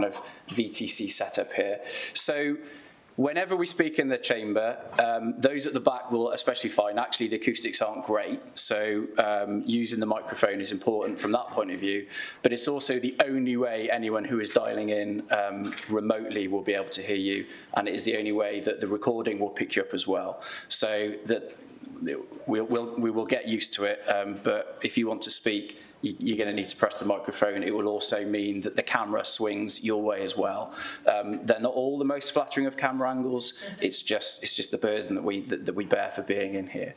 of VTC setup here. So whenever we speak in the chamber, those at the back will especially find actually the acoustics aren't great, so using the microphone is important from that point of view, but it's also the only way anyone who is dialing in remotely will be able to hear you, and it is the only way that the recording will pick you up as well. So that we will get used to it, but if you want to speak, you're going to need to press the microphone. It will also mean that the camera swings your way as well. They're not all the most flattering of camera angles. It's just the burden that we bear for being in here.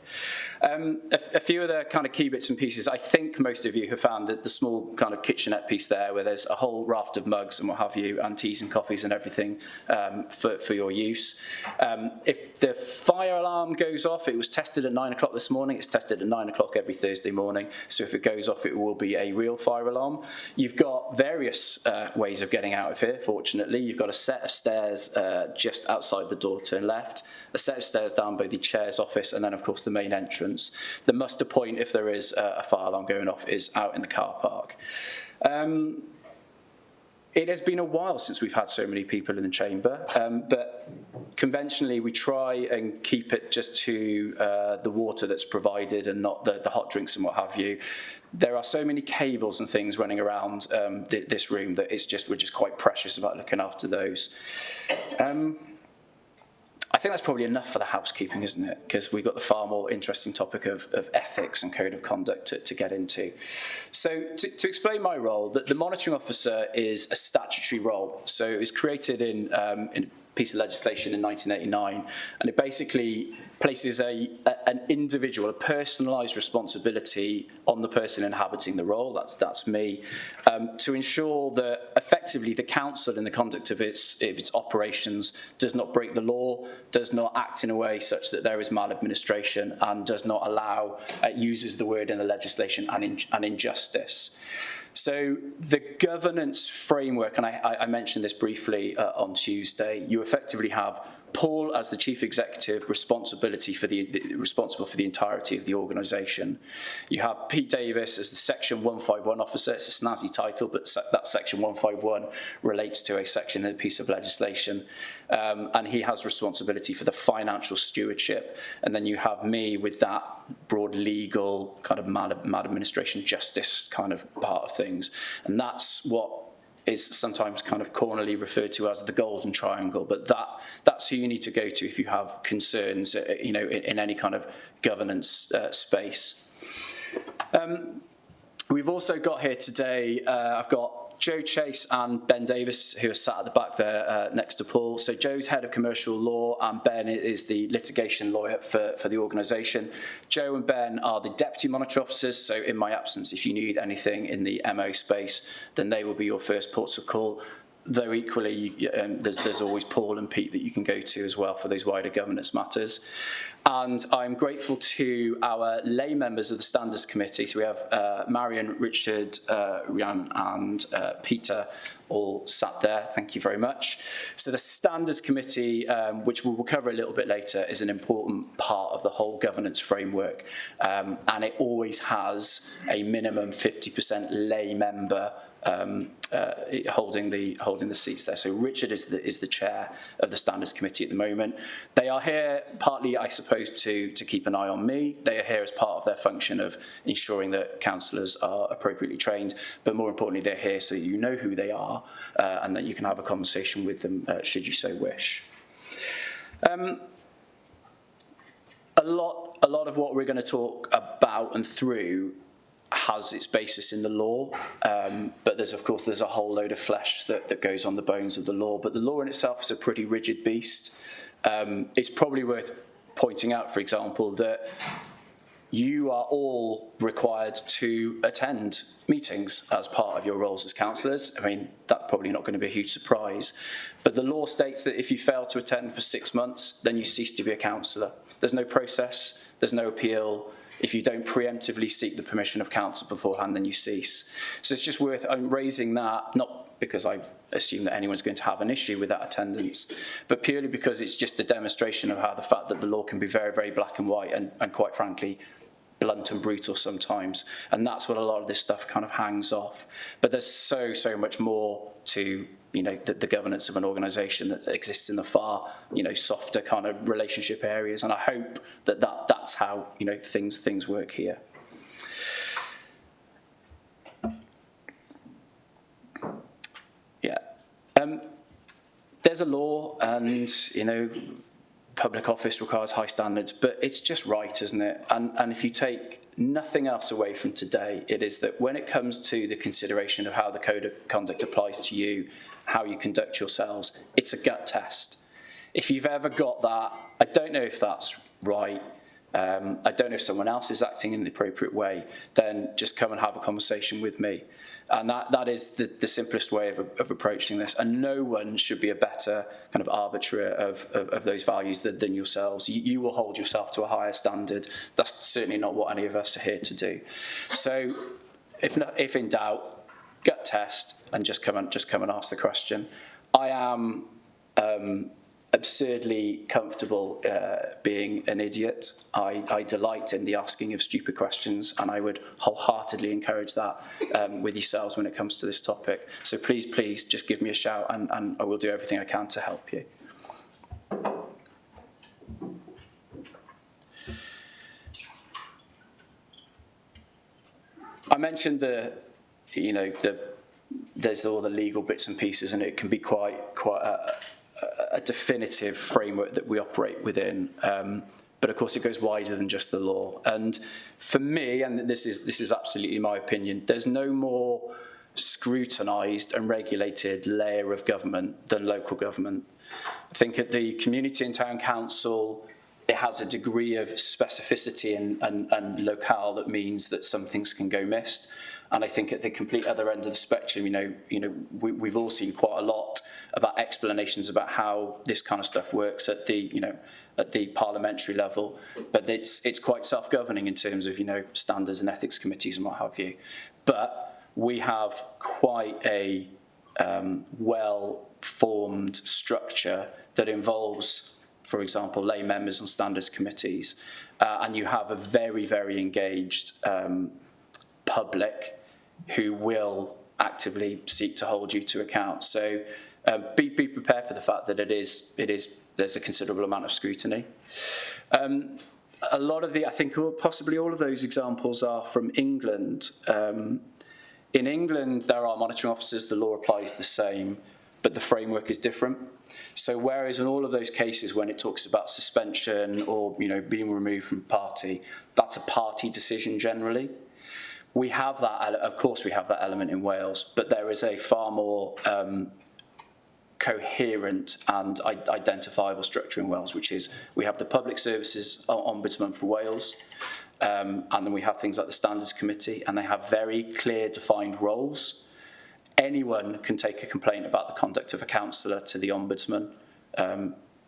A few of the kind of key bits and pieces. I think most of you have found that the small kind of kitchenette piece there, where there's a whole raft of mugs and what have you, and teas and coffees and everything for your use. If the fire alarm goes off, it was tested at 9 o'clock this morning. It's tested at 9 o'clock every Thursday morning. So if it goes off, it will be a real fire alarm. You've got various ways of getting out of here, fortunately. You've got a set of stairs just outside the door, turn left, a set of stairs down by the chair's office, and then, of course, the main entrance. The muster point, if there is a fire alarm going off, is out in the car park. It has been a while since we've had so many people in the chamber, but conventionally we try and keep it just to the water that's provided and not the hot drinks and what have you. There are so many cables and things running around this room that we're just quite precious about looking after those. I think that's probably enough for the housekeeping, isn't it? Because we've got the far more interesting topic of ethics and code of conduct to get into. So to explain my role, the monitoring officer is a statutory role. So it was created in a piece of legislation in 1989, and it basically places an individual, a personalised responsibility on the person inhabiting the role, that's me, to ensure that effectively the council in the conduct of its operations does not break the law, does not act in a way such that there is maladministration, and does not allow, uses the word in the legislation, an injustice. So the governance framework, and I mentioned this briefly on Tuesday, you effectively have Paul as the chief executive responsible for the entirety of the organisation. You have Pete Davis as the section 151 officer. It's a snazzy title, but that section 151 relates to a section in a piece of legislation. And he has responsibility for the financial stewardship. And then you have me with that broad legal kind of maladministration justice kind of part of things. And that's what is sometimes kind of cornerly referred to as the golden triangle, but that's who you need to go to if you have concerns, in any kind of governance space. We've also got here today, I've got Joe Chase and Ben Davis, who are sat at the back there next to Paul. So Joe's head of commercial law and Ben is the litigation lawyer for the organisation. Joe and Ben are the deputy monitor officers, so in my absence, if you need anything in the MO space, then they will be your first ports of call. Though equally, there's always Paul and Pete that you can go to as well for those wider governance matters. And I'm grateful to our lay members of the Standards Committee. So we have Marion, Richard, Rhian and Peter all sat there. Thank you very much. So the Standards Committee, which we'll cover a little bit later, is an important part of the whole governance framework. And it always has a minimum 50% lay member holding the seats there. So Richard is the chair of the Standards Committee at the moment. They are here partly, I suppose, to keep an eye on me. They are here as part of their function of ensuring that councillors are appropriately trained, but more importantly, they're here so you know who they are and that you can have a conversation with them should you so wish. A lot of what we're going to talk about and through has its basis in the law, but there's a whole load of flesh that goes on the bones of the law. But the law in itself is a pretty rigid beast. It's probably worth pointing out, for example, that you are all required to attend meetings as part of your roles as councillors. I mean, that's probably not going to be a huge surprise. But the law states that if you fail to attend for 6 months, then you cease to be a councillor. There's no process, there's no appeal. If you don't preemptively seek the permission of council beforehand, then you cease. So it's just worth raising that, not because I assume that anyone's going to have an issue with that attendance, but purely because it's just a demonstration of how the fact that the law can be very, very black and white and quite frankly, blunt and brutal sometimes, and that's what a lot of this stuff kind of hangs off. But there's so much more to the governance of an organisation that exists in the far softer kind of relationship areas, and I hope that's how things work here. Yeah, there's a law, and public office requires high standards, but it's just right, isn't it? And if you take nothing else away from today, it is that when it comes to the consideration of how the code of conduct applies to you, how you conduct yourselves, it's a gut test. If you've ever got that, I don't know if that's right, I don't know if someone else is acting in the appropriate way, then just come and have a conversation with me. And that is the simplest way of approaching this. And no one should be a better kind of arbiter of those values than yourselves. You will hold yourself to a higher standard. That's certainly not what any of us are here to do. So if in doubt, gut test and just come and ask the question. I am absurdly comfortable being an idiot. I delight in the asking of stupid questions, and I would wholeheartedly encourage that with yourselves when it comes to this topic. So please just give me a shout, and I will do everything I can to help you. I mentioned there's all the legal bits and pieces, and it can be quite a definitive framework that we operate within, but of course it goes wider than just the law. And for me, and this is absolutely my opinion, there's no more scrutinised and regulated layer of government than local government. I think at the community and town council, it has a degree of specificity and locale that means that some things can go missed. And I think at the complete other end of the spectrum, we've all seen quite a lot about explanations about how this kind of stuff works at the parliamentary level, but it's quite self-governing in terms of standards and ethics committees and what have you. But we have quite a well-formed structure that involves, for example, lay members on standards committees, and you have a very, very engaged public who will actively seek to hold you to account. So be prepared for the fact that there's a considerable amount of scrutiny. A lot of I think possibly all of those examples are from England. In England, there are monitoring officers, the law applies the same, but the framework is different. So whereas in all of those cases when it talks about suspension or being removed from party, that's a party decision generally. We have that, of course we have that element in Wales, but there is a far more coherent and identifiable structure in Wales, which is we have the Public Services Ombudsman for Wales, and then we have things like the Standards Committee, and they have very clear defined roles. Anyone can take a complaint about the conduct of a councillor to the Ombudsman.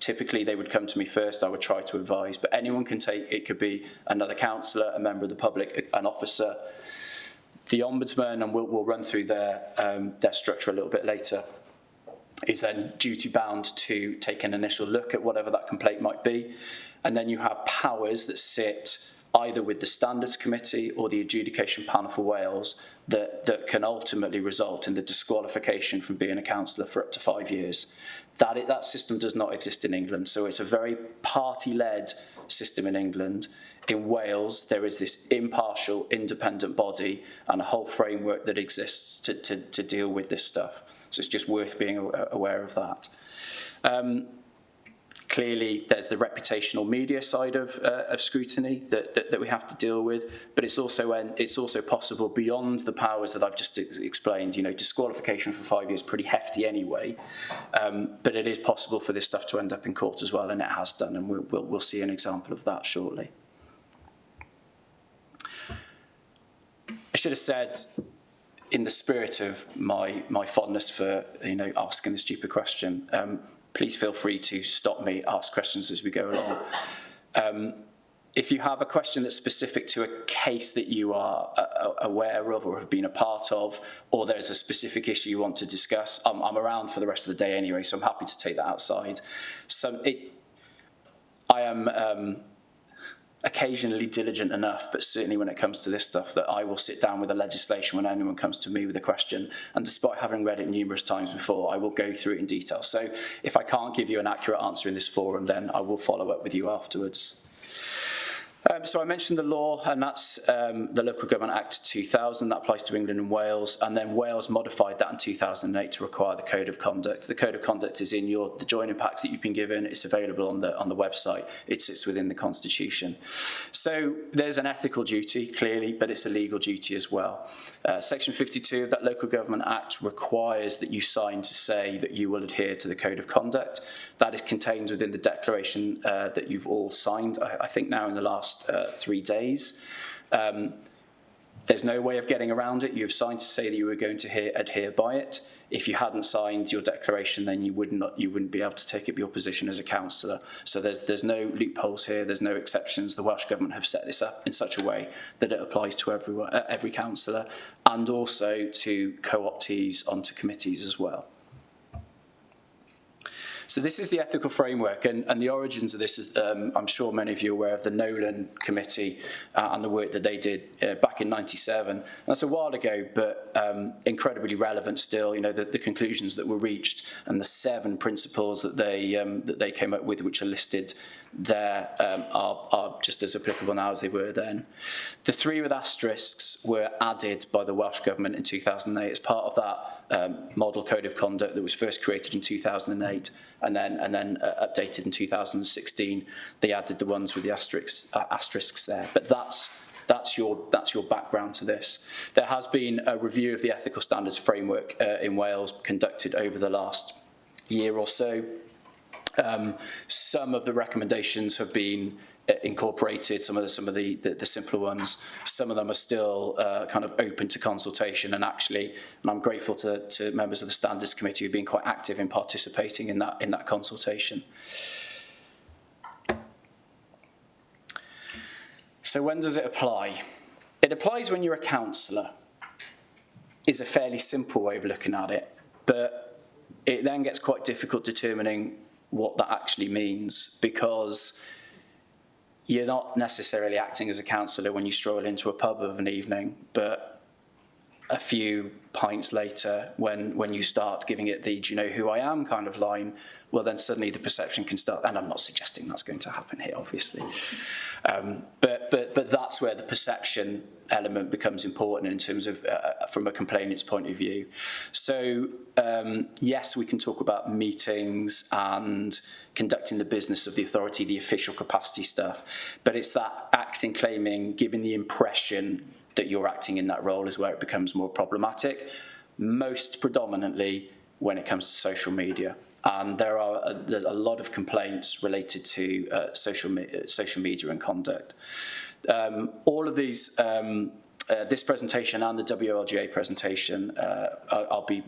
Typically they would come to me first, I would try to advise, but anyone can take, it could be another councillor, a member of the public, an officer. The Ombudsman, and we'll run through their structure a little bit later, is then duty bound to take an initial look at whatever that complaint might be, and then you have powers that sit either with the Standards Committee or the Adjudication Panel for Wales that can ultimately result in the disqualification from being a councillor for up to 5 years. That system does not exist in England, so it's a very party-led system in England. In Wales, there is this impartial, independent body and a whole framework that exists to deal with this stuff. So it's just worth being aware of that. Clearly, there's the reputational media side of scrutiny that we have to deal with, but it's also possible beyond the powers that I've just explained. Disqualification for 5 years, pretty hefty anyway, but it is possible for this stuff to end up in court as well, and it has done, and we'll see an example of that shortly. I should have said, in the spirit of my fondness for asking the stupid question, please feel free to stop me, ask questions as we go along. If you have a question that's specific to a case that you are aware of or have been a part of, or there's a specific issue you want to discuss, I'm around for the rest of the day anyway, so I'm happy to take that outside. I am occasionally diligent enough, but certainly when it comes to this stuff, that I will sit down with the legislation when anyone comes to me with a question, and despite having read it numerous times before, I will go through it in detail. So if I can't give you an accurate answer in this forum, then I will follow up with you afterwards. So I mentioned the law, and that's the Local Government Act 2000. That applies to England and Wales, and then Wales modified that in 2008 to require the Code of Conduct. The Code of Conduct is in the joining packs that you've been given. It's available on the website. It sits within the Constitution. So there's an ethical duty, clearly, but it's a legal duty as well. Section 52 of that Local Government Act requires that you sign to say that you will adhere to the Code of Conduct. That is contained within the declaration that you've all signed, I think now in the last 3 days. There's no way of getting around it. You've signed to say that you were going to adhere by it. If you hadn't signed your declaration, then you wouldn't be able to take up your position as a councillor. So there's no loopholes here. There's no exceptions. The Welsh Government have set this up in such a way that it applies to every councillor, and also to co-optees onto committees as well. So this is the ethical framework, and the origins of this is, I'm sure many of you are aware of the Nolan Committee and the work that they did back in '97. That's a while ago, but incredibly relevant still. You know, the conclusions that were reached and the 7 principles that they came up with, which are listed there, are just as applicable now as they were then. The 3 with asterisks were added by the Welsh Government in 2008 as part of that model code of conduct that was first created in 2008 and then updated in 2016. They added the ones with the asterisks there, but that's your background to this. There has been a review of the ethical standards framework in Wales conducted over the last year or so. Some of the recommendations have been incorporated, some of the simpler ones. Some of them are still kind of open to consultation, and I'm grateful to members of the Standards Committee who've been quite active in participating in that consultation. So when does it apply? It applies when you're a councillor. Is a fairly simple way of looking at it, but it then gets quite difficult determining what that actually means, because you're not necessarily acting as a councillor when you stroll into a pub of an evening, but a few pints later, when you start giving it the "do you know who I am" kind of line, well, then suddenly the perception can start, and I'm not suggesting that's going to happen here, obviously, but that's where the perception element becomes important in terms of from a complainant's point of view. So yes, we can talk about meetings and conducting the business of the authority, the official capacity stuff, but it's that acting, claiming, giving the impression that you're acting in that role is where it becomes more problematic, most predominantly when it comes to social media. And there's a lot of complaints related to social media and conduct. All of these, this presentation and the WLGA presentation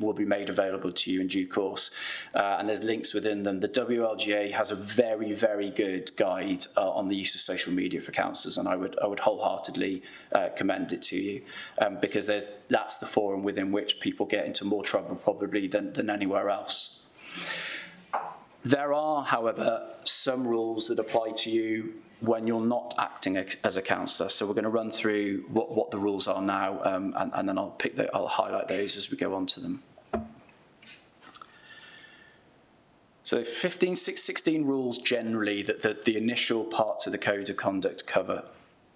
will be made available to you in due course, and there's links within them. The WLGA has a very, very good guide on the use of social media for councillors, and I would wholeheartedly commend it to you, because that's the forum within which people get into more trouble probably than anywhere else. There are, however, some rules that apply to you when you're not acting as a councillor. So we're going to run through what the rules are now, and then I'll highlight those as we go on to them. So 16 rules generally that the initial parts of the Code of Conduct cover.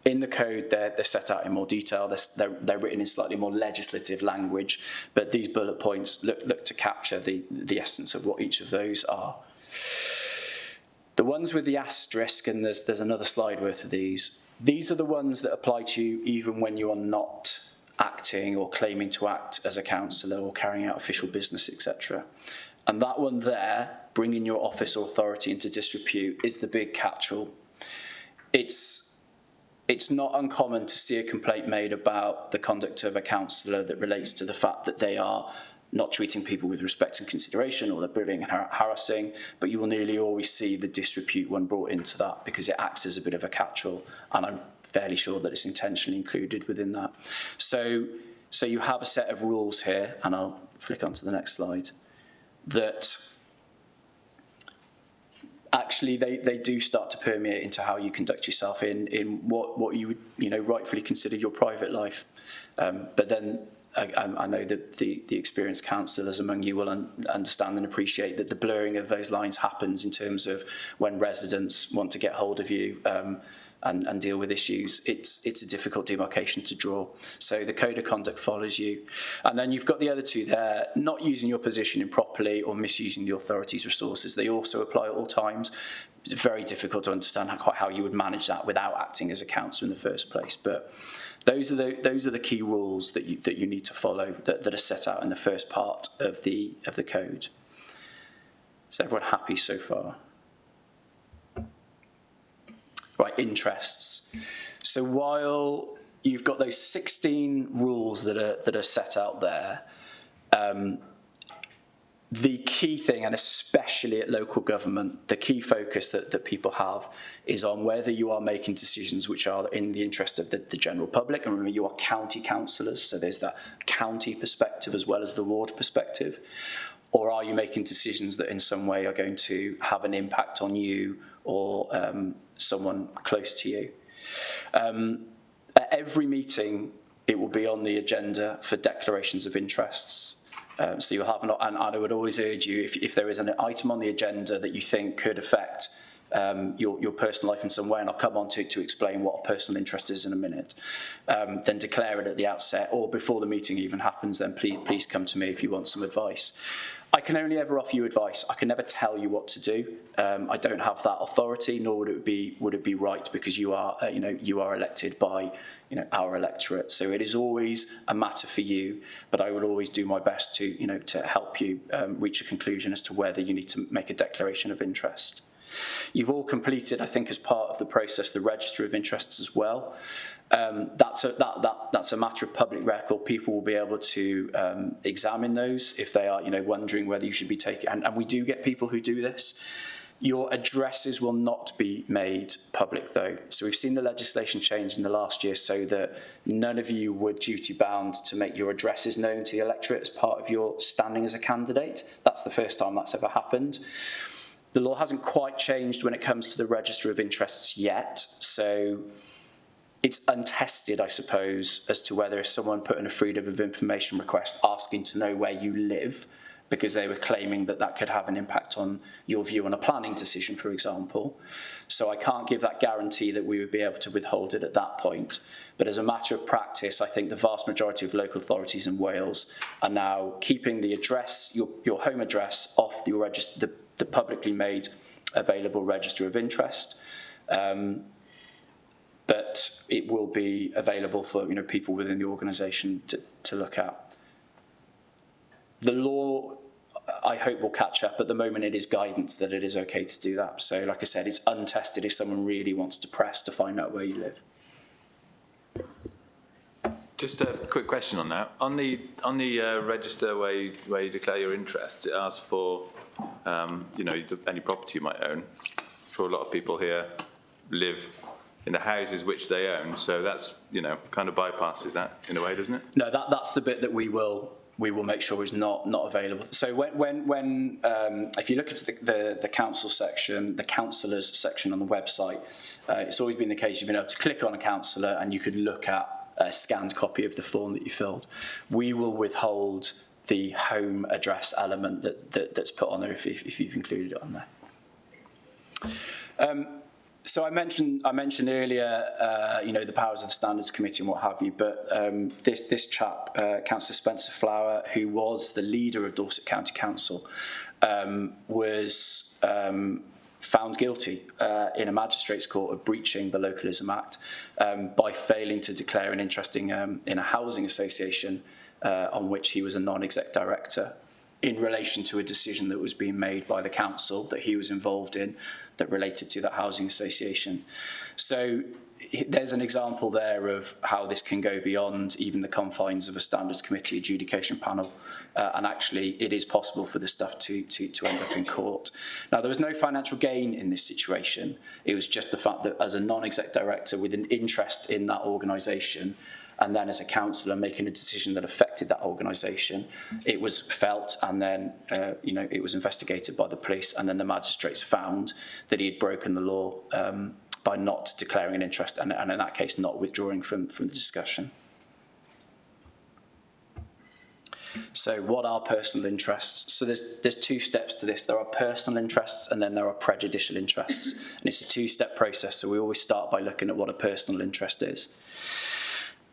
In the code, they're set out in more detail. They're written in slightly more legislative language, but these bullet points look to capture the essence of what each of those are. The ones with the asterisk, and there's another slide worth of these are the ones that apply to you even when you are not acting or claiming to act as a councillor or carrying out official business, etc. And that one there, bringing your office or authority into disrepute, is the big catch-all. It's not uncommon to see a complaint made about the conduct of a councillor that relates to the fact that they are not treating people with respect and consideration, or they're bullying and harassing, but you will nearly always see the disrepute one brought into that because it acts as a bit of a catch-all, and I'm fairly sure that it's intentionally included within that. So you have a set of rules here, and I'll flick on to the next slide, that actually they do start to permeate into how you conduct yourself in what you would rightfully consider your private life. But then I know that the experienced counsellors among you will understand and appreciate that the blurring of those lines happens in terms of when residents want to get hold of you and deal with issues. It's a difficult demarcation to draw. So the code of conduct follows you. And then you've got the other two there, not using your position improperly or misusing the authority's resources. They also apply at all times. It's very difficult to understand how you would manage that without acting as a counsellor in the first place. But those are the key rules that you need to follow that are set out in the first part of the code. Is everyone happy so far? Right, interests. So while you've got those 16 rules that are set out there, the key thing, and especially at local government, the key focus that people have is on whether you are making decisions which are in the interest of the general public. And remember, you are county councillors, so there's that county perspective as well as the ward perspective. Or are you making decisions that in some way are going to have an impact on you or someone close to you? At every meeting, it will be on the agenda for declarations of interests. So you'll have, and I would always urge you, if there is an item on the agenda that you think could affect your personal life in some way, and I'll come on to explain what a personal interest is in a minute, then declare it at the outset, or before the meeting even happens, then please come to me if you want some advice. I can only ever offer you advice. I can never tell you what to do. I don't have that authority, nor would it be right, because you are elected by our electorate. So it is always a matter for you. But I will always do my best to help you reach a conclusion as to whether you need to make a declaration of interest. You've all completed, I think, as part of the process, the register of interests as well. That's a matter of public record. People will be able to examine those if they are, wondering whether you should be taking. And we do get people who do this. Your addresses will not be made public, though. So we've seen the legislation change in the last year so that none of you were duty bound to make your addresses known to the electorate as part of your standing as a candidate. That's the first time that's ever happened. The law hasn't quite changed when it comes to the register of interests yet, so it's untested, I suppose, as to whether if someone put in a freedom of information request asking to know where you live, because they were claiming that could have an impact on your view on a planning decision, for example. So I can't give that guarantee that we would be able to withhold it at that point. But as a matter of practice, I think the vast majority of local authorities in Wales are now keeping the address, your home address, off your register, the publicly made available register of interest. But it will be available for people within the organisation to look at. The law, I hope, will catch up. At the moment, it is guidance that it is okay to do that. So, like I said, it's untested if someone really wants to press to find out where you live. Just a quick question on that. On the register where you declare your interests, it asks for any property you might own. I'm sure a lot of people here live in the houses which they own, so that's kind of bypasses that in a way, doesn't it? No, that's the bit that we will make sure is not available. So when if you look at the council section, the councillors section on the website, it's always been the case you've been able to click on a councillor and you could look at a scanned copy of the form that you filled. We will withhold the home address element that's put on there if you've included it on there. So I mentioned earlier, the powers of the Standards Committee and what have you, but this chap, Councillor Spencer Flower, who was the leader of Dorset County Council, was found guilty in a magistrates' court of breaching the Localism Act by failing to declare an interest in a housing association on which he was a non-exec director in relation to a decision that was being made by the council that he was involved in that related to that housing association. So there's an example there of how this can go beyond even the confines of a Standards Committee adjudication panel, and actually it is possible for this stuff to end up in court. Now, there was no financial gain in this situation. It was just the fact that as a non-exec director with an interest in that organisation, and then as a councillor making a decision that affected that organisation, it was felt, and then it was investigated by the police, and then the magistrates found that he had broken the law by not declaring an interest, and in that case not withdrawing from the discussion. So what are personal interests? So there's two steps to this. There are personal interests and then there are prejudicial interests. And it's a two-step process. So we always start by looking at what a personal interest is.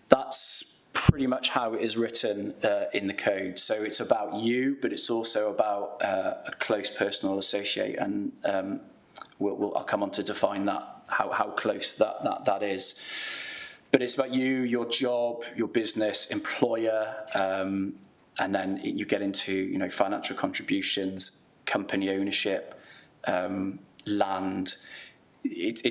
That's pretty much how it is written in the code. So it's about you, but it's also about a close personal associate. And I'll come on to define that, how close that is. But it's about you, your job, your business, employer, and then you get into financial contributions, company ownership, land. It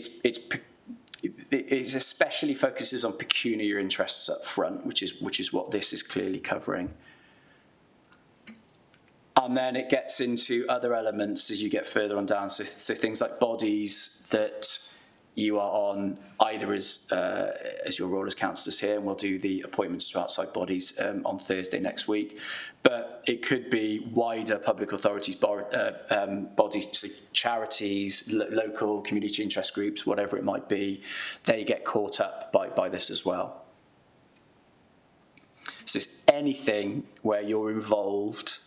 especially focuses on pecuniary interests up front, which is what this is clearly covering. And then it gets into other elements as you get further on down. So things like bodies that you are on, either as your role as councillors here, and we'll do the appointments to outside bodies on Thursday next week. But it could be wider public authorities, bodies, so charities, local community interest groups, whatever it might be. They get caught up by this as well. So it's anything where you're involved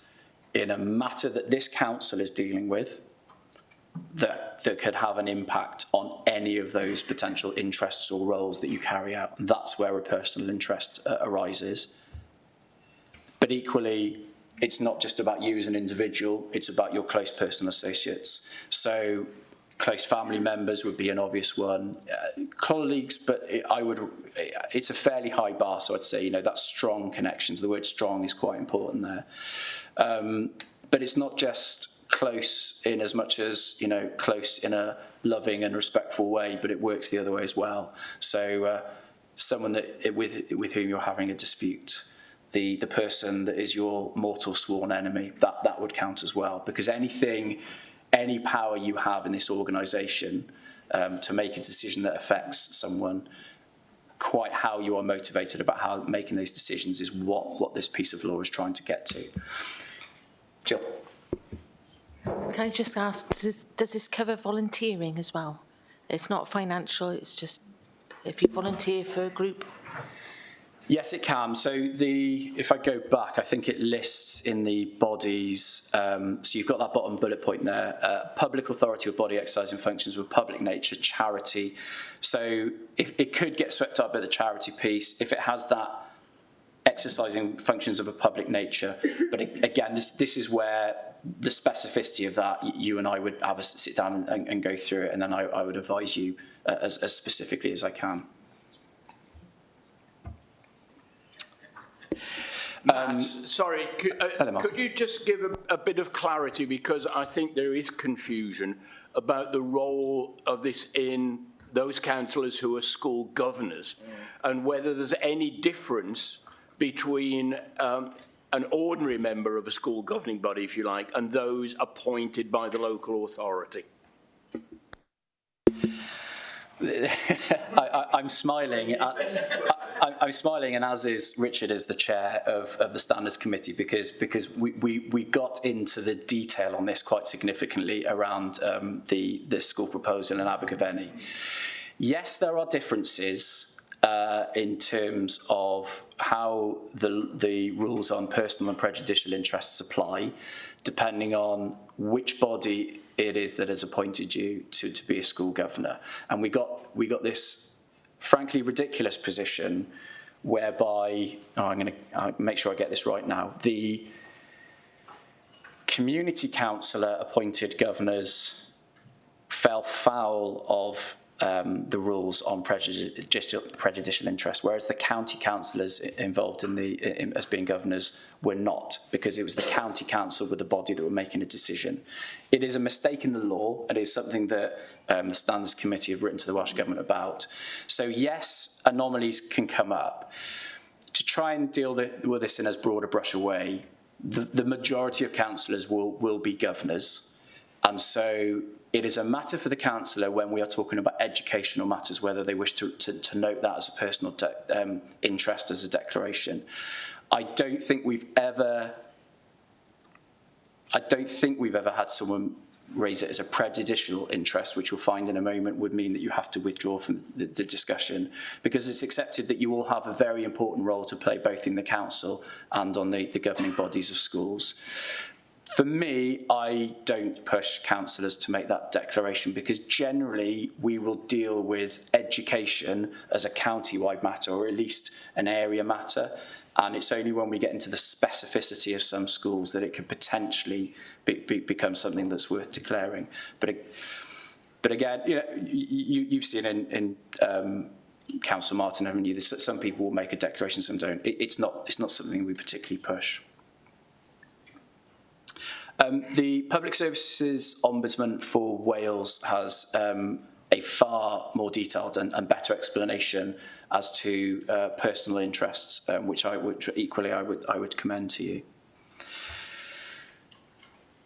in a matter that this council is dealing with, that could have an impact on any of those potential interests or roles that you carry out. And that's where a personal interest arises. But equally, it's not just about you as an individual, it's about your close personal associates. So close family members would be an obvious one. Colleagues, but it's a fairly high bar, so I'd say, that's strong connections. The word strong is quite important there. But it's not just close in as much as, close in a loving and respectful way, but it works the other way as well. So someone with whom you're having a dispute, the person that is your mortal sworn enemy, that would count as well, because any power you have in this organisation to make a decision that affects someone, quite how you are motivated about how making those decisions is what this piece of law is trying to get to. Jill. Can I just ask, does this cover volunteering as well? It's not financial, it's just if you volunteer for a group? Yes, it can. So if I go back, I think it lists in the bodies, so you've got that bottom bullet point there, public authority or body exercising functions of a public nature, charity. So if it could get swept up by the charity piece if it has that exercising functions of a public nature. But again, this is where the specificity of that, you and I would have a sit down and go through it, and then I would advise you as specifically as I can. Matt, sorry, could you just give a bit of clarity, because I think there is confusion about the role of this in those councillors who are school governors, and whether there's any difference between an ordinary member of a school governing body, if you like, and those appointed by the local authority. I'm smiling. I'm smiling, and as is Richard, as the chair of the Standards Committee, because we got into the detail on this quite significantly around the school proposal in Abergavenny. Yes, there are differences in terms of how the rules on personal and prejudicial interests apply, depending on which body it is that has appointed you to be a school governor. And we got this frankly ridiculous position whereby, I'm going to make sure I get this right now, the community councillor appointed governors fell foul of the rules on prejudicial interest, whereas the county councillors involved as being governors were not, because it was the county council with the body that were making a decision. It is a mistake in the law. It is something that the Standards Committee have written to the Welsh Government about. So yes, anomalies can come up. To try and deal with this in as broad a brush a way, the majority of councillors will be governors. And so it is a matter for the councillor when we are talking about educational matters, whether they wish to note that as a personal interest as a declaration. I don't think we've ever had someone raise it as a prejudicial interest, which you'll find in a moment would mean that you have to withdraw from the discussion, because it's accepted that you all have a very important role to play both in the council and on the governing bodies of schools. For me, I don't push councillors to make that declaration, because generally we will deal with education as a county-wide matter, or at least an area matter. And it's only when we get into the specificity of some schools that it could potentially become something that's worth declaring. But again, you know, you've seen in Council Martin, haven't you? Some people will make a declaration, some don't. It's not something we particularly push. The Public Services Ombudsman for Wales has a far more detailed and better explanation as to personal interests, which I would commend to you.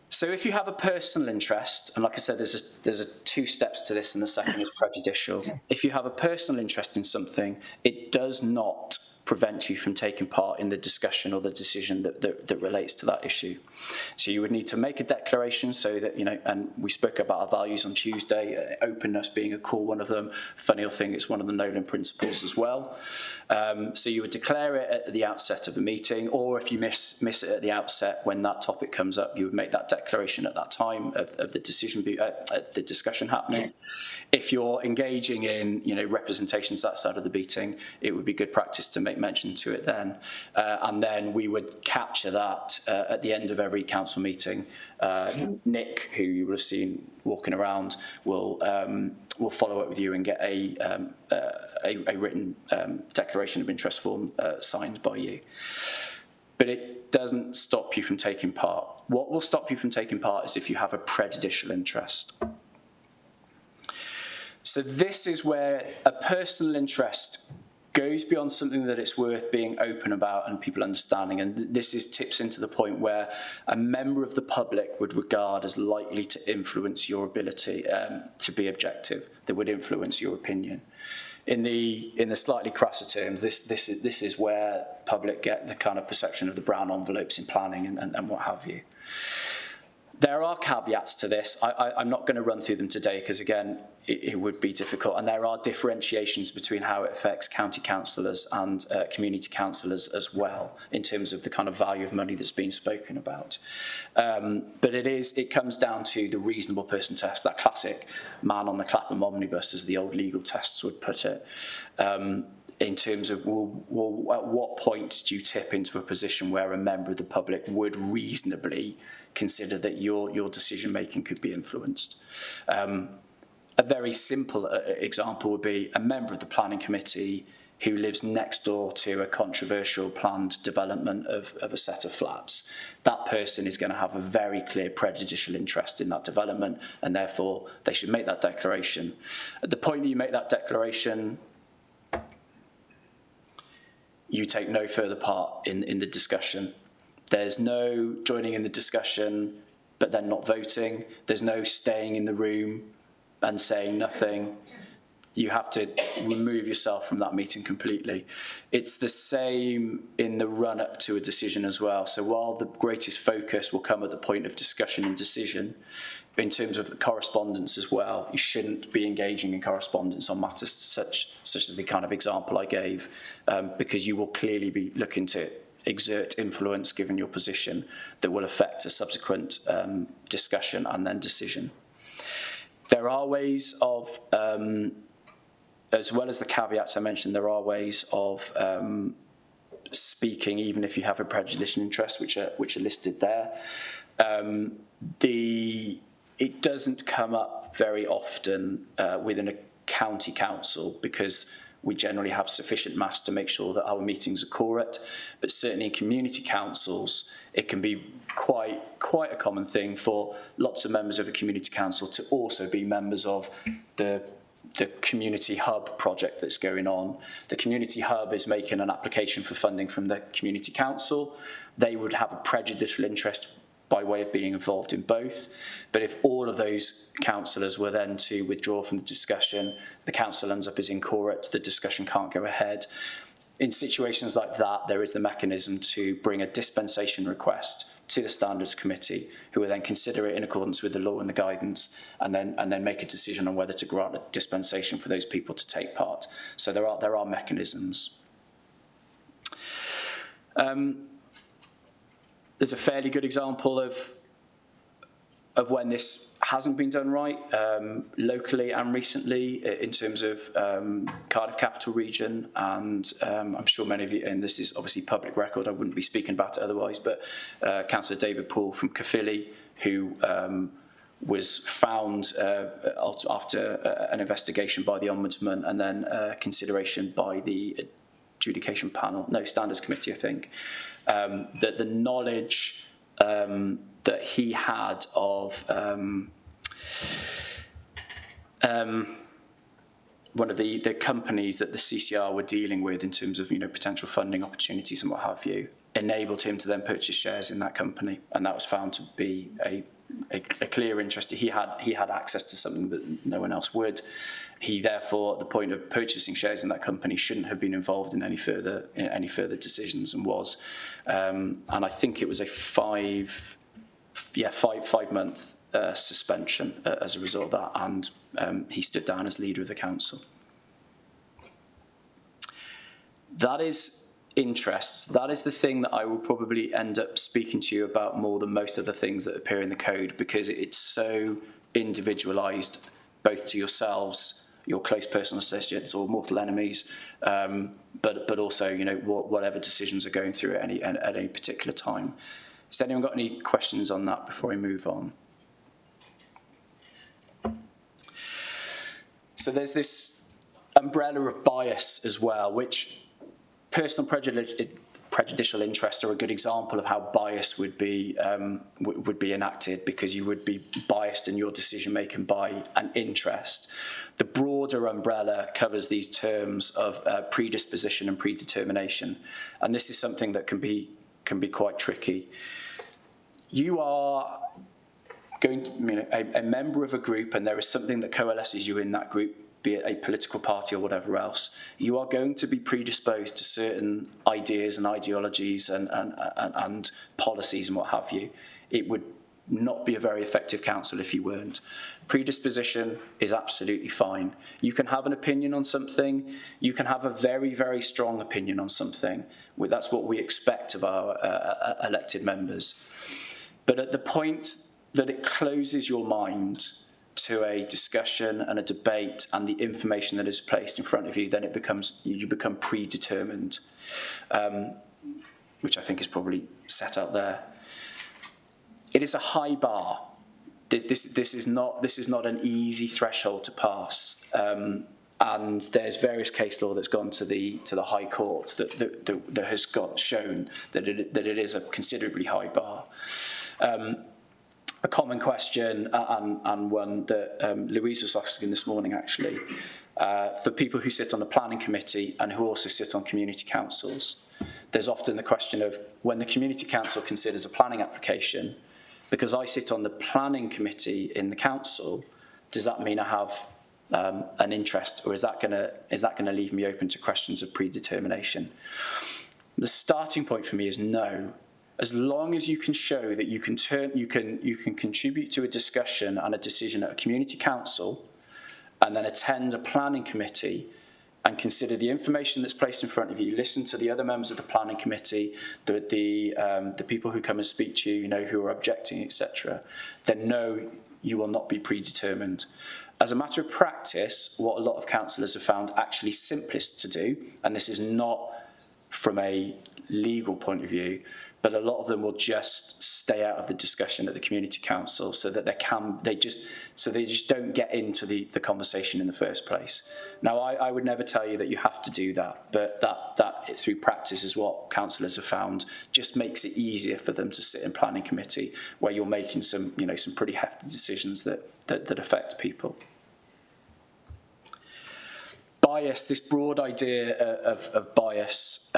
So if you have a personal interest, and like I said, there's two steps to this, and the second is prejudicial. If you have a personal interest in something, it does not prevent you from taking part in the discussion or the decision that relates to that issue. So you would need to make a declaration so that, you know, and we spoke about our values on Tuesday, openness being a core one of them. Funny thing, it's one of the Nolan principles as well. So you would declare it at the outset of a meeting, or if you miss it at the outset when that topic comes up, you would make that declaration at that time of the the discussion happening. If you're engaging in, you know, representations outside of the meeting, it would be good practice to make mention to it then, and then we would capture that at the end of every council meeting. Nick, who you will have seen walking around, will follow up with you and get a written declaration of interest form signed by you. But it doesn't stop you from taking part. What will stop you from taking part is if you have a prejudicial interest. So this is where a personal interest goes beyond something that it's worth being open about and people understanding, and this tips into the point where a member of the public would regard as likely to influence your ability to be objective, that would influence your opinion. In the slightly crasser terms, this is where public get the kind of perception of the brown envelopes in planning and what have you. There are caveats to this. I'm not going to run through them today because, again, it would be difficult. And there are differentiations between how it affects county councillors and community councillors as well, in terms of the kind of value of money that's been spoken about. But it comes down to the reasonable person test, that classic man on the Clapham omnibus, as the old legal tests would put it. In terms of, well, at what point do you tip into a position where a member of the public would reasonably consider that your decision-making could be influenced? A very simple example would be a member of the planning committee who lives next door to a controversial planned development of a set of flats. That person is going to have a very clear prejudicial interest in that development, and therefore they should make that declaration. At the point that you make that declaration, you take no further part in the discussion. There's no joining in the discussion but then not voting. There's no staying in the room and saying nothing. You have to remove yourself from that meeting completely. It's the same in the run-up to a decision as well. So while the greatest focus will come at the point of discussion and decision, in terms of the correspondence as well, you shouldn't be engaging in correspondence on matters such as the kind of example I gave, because you will clearly be looking to exert influence given your position that will affect a subsequent discussion and then decision. There are ways of, as well as the caveats I mentioned, there are ways of speaking even if you have a prejudicial interest, which are listed there. It doesn't come up very often within a county council because we generally have sufficient mass to make sure that our meetings are quorate, but certainly in community councils, it can be quite a common thing for lots of members of a community council to also be members of the community hub project that's going on. The community hub is making an application for funding from the community council. They would have a prejudicial interest by way of being involved in both. But if all of those councillors were then to withdraw from the discussion, the council ends up as incorrect, the discussion can't go ahead. In situations like that, there is the mechanism to bring a dispensation request to the Standards Committee, who will then consider it in accordance with the law and the guidance, and then make a decision on whether to grant a dispensation for those people to take part. So there are mechanisms. There's a fairly good example of when this hasn't been done right, locally and recently, in terms of Cardiff Capital Region, and I'm sure many of you, and this is obviously public record, I wouldn't be speaking about it otherwise, but Councillor David Poole from Caerphilly, who was found after an investigation by the Ombudsman and then consideration by the adjudication panel, no, Standards Committee, I think, that the knowledge that he had of one of the companies that the CCR were dealing with in terms of, potential funding opportunities and what have you, enabled him to then purchase shares in that company, and that was found to be a clear interest. He had access to something that no one else would. He therefore, at the point of purchasing shares in that company, shouldn't have been involved in any further decisions, and was. And I think it was a five month suspension as a result of that, and he stood down as leader of the council. That is interests. That is the thing that I will probably end up speaking to you about more than most of the things that appear in the code, because it's so individualised, both to yourselves, your close personal associates or mortal enemies, but also, whatever decisions are going through at any particular time. Has anyone got any questions on that before I move on? So there's this umbrella of bias as well, which personal prejudicial interests are a good example of how bias would be enacted, because you would be biased in your decision making by an interest. The broader umbrella covers these terms of predisposition and predetermination, and this is something that can be quite tricky. You are going to, a member of a group, and there is something that coalesces you in that group, be it a political party or whatever else. You are going to be predisposed to certain ideas and ideologies and policies and what have you. It would not be a very effective council if you weren't. Predisposition is absolutely fine. You can have an opinion on something. You can have a very, very strong opinion on something. That's what we expect of our elected members. But at the point that it closes your mind to a discussion and a debate and the information that is placed in front of you, then you become predetermined, which I think is probably set out there. It is a high bar. This is not an easy threshold to pass, and there's various case law that's gone to the High Court that has shown that it is a considerably high bar. A common question, and one that Louise was asking this morning actually, for people who sit on the planning committee and who also sit on community councils, there's often the question of, when the community council considers a planning application, because I sit on the planning committee in the council, does that mean I have an interest, or is that going to leave me open to questions of predetermination? The starting point for me is no. As long as you can show that you can contribute to a discussion and a decision at a community council, and then attend a planning committee and consider the information that's placed in front of you, listen to the other members of the planning committee, the people who come and speak to you, who are objecting, etc., then no, you will not be predetermined. As a matter of practice, what a lot of councillors have found actually simplest to do, and this is not from a legal point of view, but a lot of them will just stay out of the discussion at the community council, so that they just don't get into the conversation in the first place. Now, I would never tell you that you have to do that, but that through practice is what councillors have found just makes it easier for them to sit in planning committee, where you're making some pretty hefty decisions that affect people. Bias, this broad idea of bias,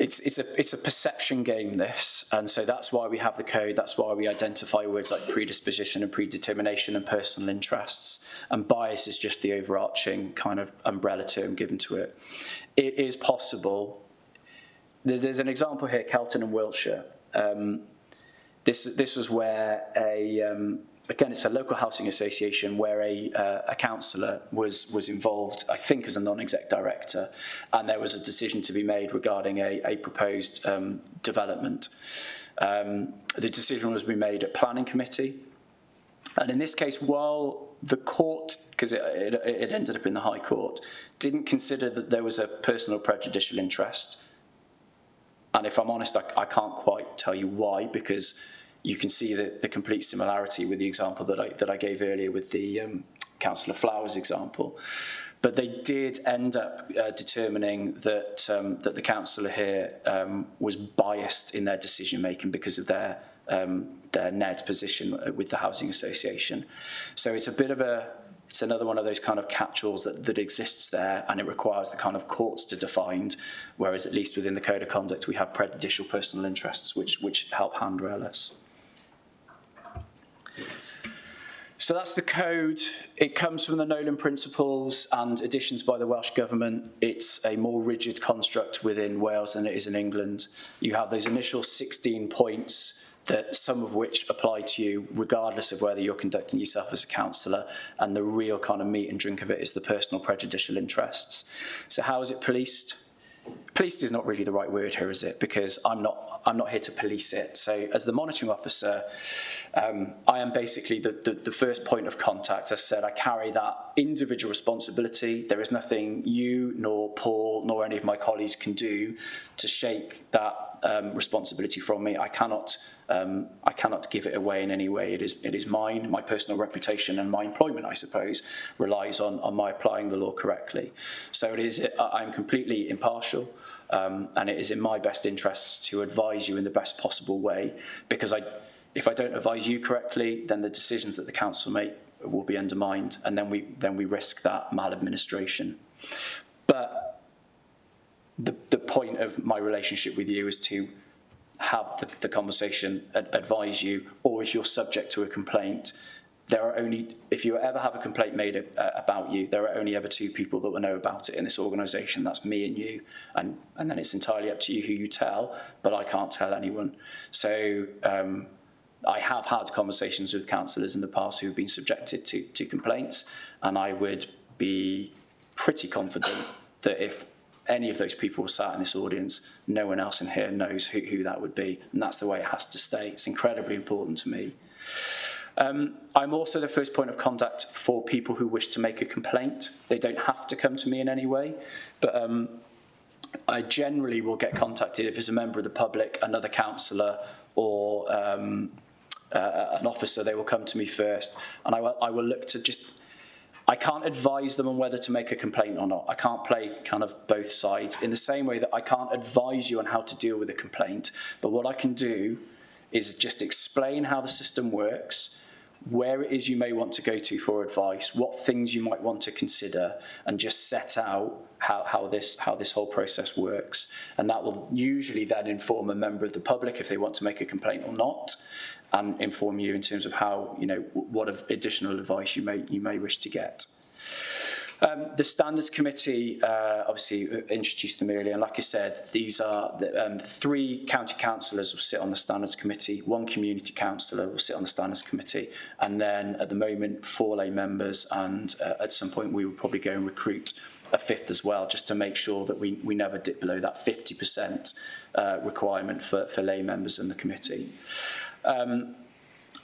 it's a perception game, this, and so that's why we have the code. That's why we identify words like predisposition and predetermination and personal interests, and bias is just the overarching kind of umbrella term given to it. It is possible. There's an example here, Kelton and Wiltshire. This was where again, it's a local housing association where a councillor was involved, I think, as a non-exec director, and there was a decision to be made regarding a proposed development. The decision was to be made at planning committee, and in this case, while the court, because it ended up in the High Court, didn't consider that there was a personal prejudicial interest, and if I'm honest, I can't quite tell you why, because you can see the complete similarity with the example that I gave earlier with the Councillor Flowers example. But they did end up determining that the councillor here was biased in their decision making because of their NED position with the housing association. So it's a bit of it's another one of those kind of catch-alls that exists there, and it requires the kind of courts to define, whereas at least within the Code of Conduct we have prejudicial personal interests which help handrail us. So that's the code. It comes from the Nolan Principles and additions by the Welsh Government. It's a more rigid construct within Wales than it is in England. You have those initial 16 points, that some of which apply to you regardless of whether you're conducting yourself as a councillor, and the real kind of meat and drink of it is the personal prejudicial interests. So how is it policed? Policed is not really the right word here, is it? Because I'm not here to police it. So as the monitoring officer, I am basically the first point of contact. As I said, I carry that individual responsibility. There is nothing you nor Paul nor any of my colleagues can do to shake that responsibility from me. I cannot give it away in any way. It is mine. My personal reputation and my employment, I suppose, relies on my applying the law correctly. So I'm completely impartial, and it is in my best interests to advise you in the best possible way, because if I don't advise you correctly, then the decisions that the council make will be undermined, and then we risk that maladministration. But the point of my relationship with you is to have the conversation, advise you, or if you're subject to a complaint, if you ever have a complaint made about you, there are only ever two people that will know about it in this organisation. That's me and you, and then it's entirely up to you who you tell, but I can't tell anyone. So I have had conversations with councillors in the past who have been subjected to complaints, and I would be pretty confident that if any of those people sat in this audience, no one else in here knows who that would be, and that's the way it has to stay. It's incredibly important to me. I'm also the first point of contact for people who wish to make a complaint. They don't have to come to me in any way, but I generally will get contacted if it's a member of the public, another councillor, or an officer. They will come to me first, and I will look to I can't advise them on whether to make a complaint or not. I can't play kind of both sides, in the same way that I can't advise you on how to deal with a complaint. But what I can do is just explain how the system works, where it is you may want to go to for advice, what things you might want to consider, and just set out how this whole process works. And that will usually then inform a member of the public if they want to make a complaint or not, and inform you in terms of how, what additional advice you may wish to get. The Standards Committee, obviously introduced them earlier, and like I said, these are 3 county councillors will sit on the Standards Committee, 1 community councillor will sit on the Standards Committee, and then at the moment 4 lay members, and at some point we will probably go and recruit a 5th as well, just to make sure that we never dip below that 50% requirement for lay members in the committee. The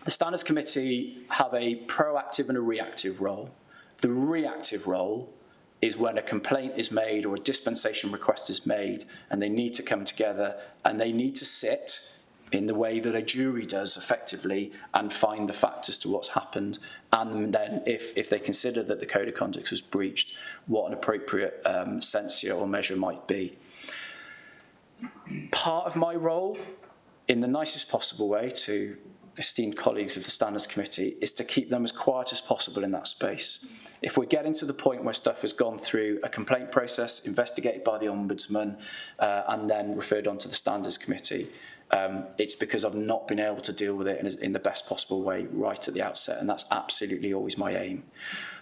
Standards Committee have a proactive and a reactive role. The reactive role is when a complaint is made or a dispensation request is made, and they need to come together and they need to sit in the way that a jury does effectively and find the facts as to what's happened, and then if they consider that the Code of Conduct was breached, what an appropriate censure or measure might be. Part of my role, in the nicest possible way, to esteemed colleagues of the Standards Committee, is to keep them as quiet as possible in that space. If we're getting to the point where stuff has gone through a complaint process, investigated by the Ombudsman, and then referred on to the Standards Committee, it's because I've not been able to deal with it in the best possible way right at the outset, and that's absolutely always my aim.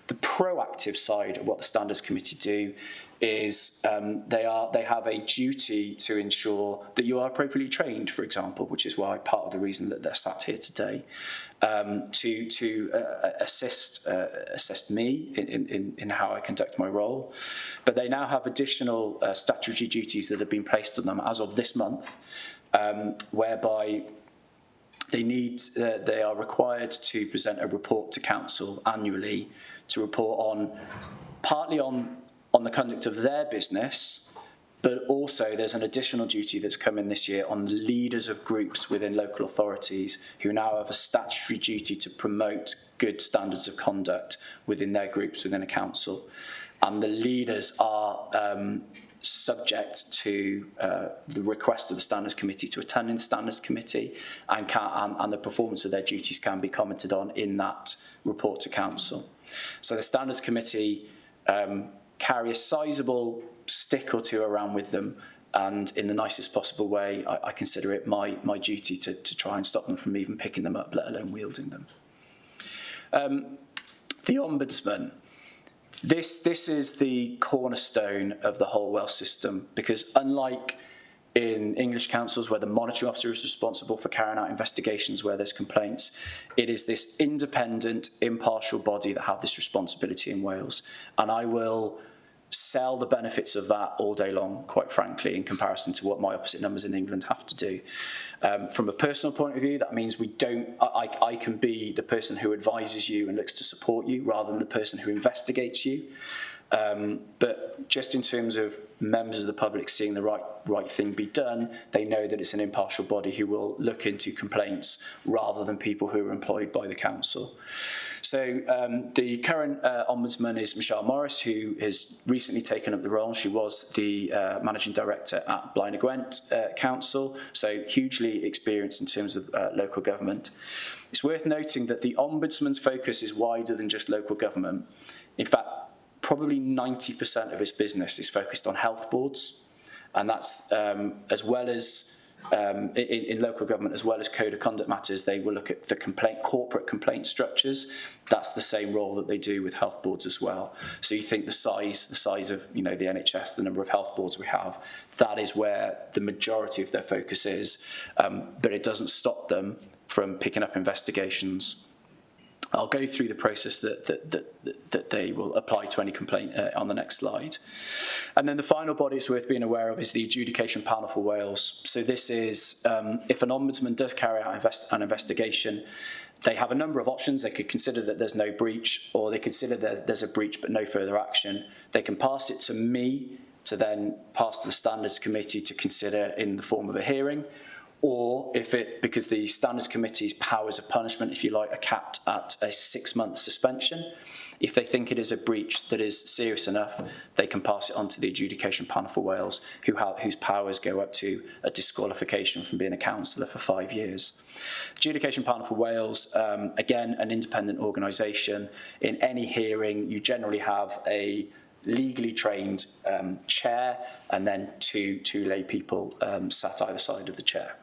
The proactive side of what the Standards Committee do is they have a duty to ensure that you are appropriately trained, for example, which is why part of the reason that they're sat here today, to assist me in how I conduct my role. But they now have additional statutory duties that have been placed on them as of this month, whereby they are required to present a report to council annually to report partly on the conduct of their business, but also there's an additional duty that's come in this year on the leaders of groups within local authorities who now have a statutory duty to promote good standards of conduct within their groups within a council. And the leaders are subject to the request of the Standards Committee to attend in the Standards Committee, and the performance of their duties can be commented on in that report to council. So the Standards Committee carry a sizable stick or two around with them, and in the nicest possible way, I consider it my duty to try and stop them from even picking them up, let alone wielding them. The Ombudsman. This is the cornerstone of the whole Welsh system, because unlike in English councils where the monitoring officer is responsible for carrying out investigations where there's complaints, it is this independent, impartial body that have this responsibility in Wales. And I will sell the benefits of that all day long, quite frankly, in comparison to what my opposite numbers in England have to do. From a personal point of view, that means I can be the person who advises you and looks to support you rather than the person who investigates you. But just in terms of members of the public seeing the right thing be done, they know that it's an impartial body who will look into complaints rather than people who are employed by the council. So the current Ombudsman is Michelle Morris, who has recently taken up the role. She was the Managing Director at Blaenau Gwent Council, so hugely experienced in terms of local government. It's worth noting that the Ombudsman's focus is wider than just local government. In fact, probably 90% of his business is focused on health boards, and that's as well as in local government, as well as code of conduct matters. They will look at the corporate complaint structures. That's the same role that they do with health boards as well. So you think the size of the NHS, the number of health boards we have, that is where the majority of their focus is, but it doesn't stop them from picking up investigations. I'll go through the process that they will apply to any complaint on the next slide. And then the final body it's worth being aware of is the Adjudication Panel for Wales. So this is, if an Ombudsman does carry out an investigation, they have a number of options. They could consider that there's no breach, or they consider that there's a breach but no further action. They can pass it to me to then pass to the Standards Committee to consider in the form of a hearing. Or because the Standards Committee's powers of punishment, if you like, are capped at a 6-month suspension. If they think it is a breach that is serious enough, they can pass it on to the Adjudication Panel for Wales, whose powers go up to a disqualification from being a councillor for 5 years. Adjudication Panel for Wales, again, an independent organisation. In any hearing, you generally have a legally trained chair and then two lay people sat either side of the chair.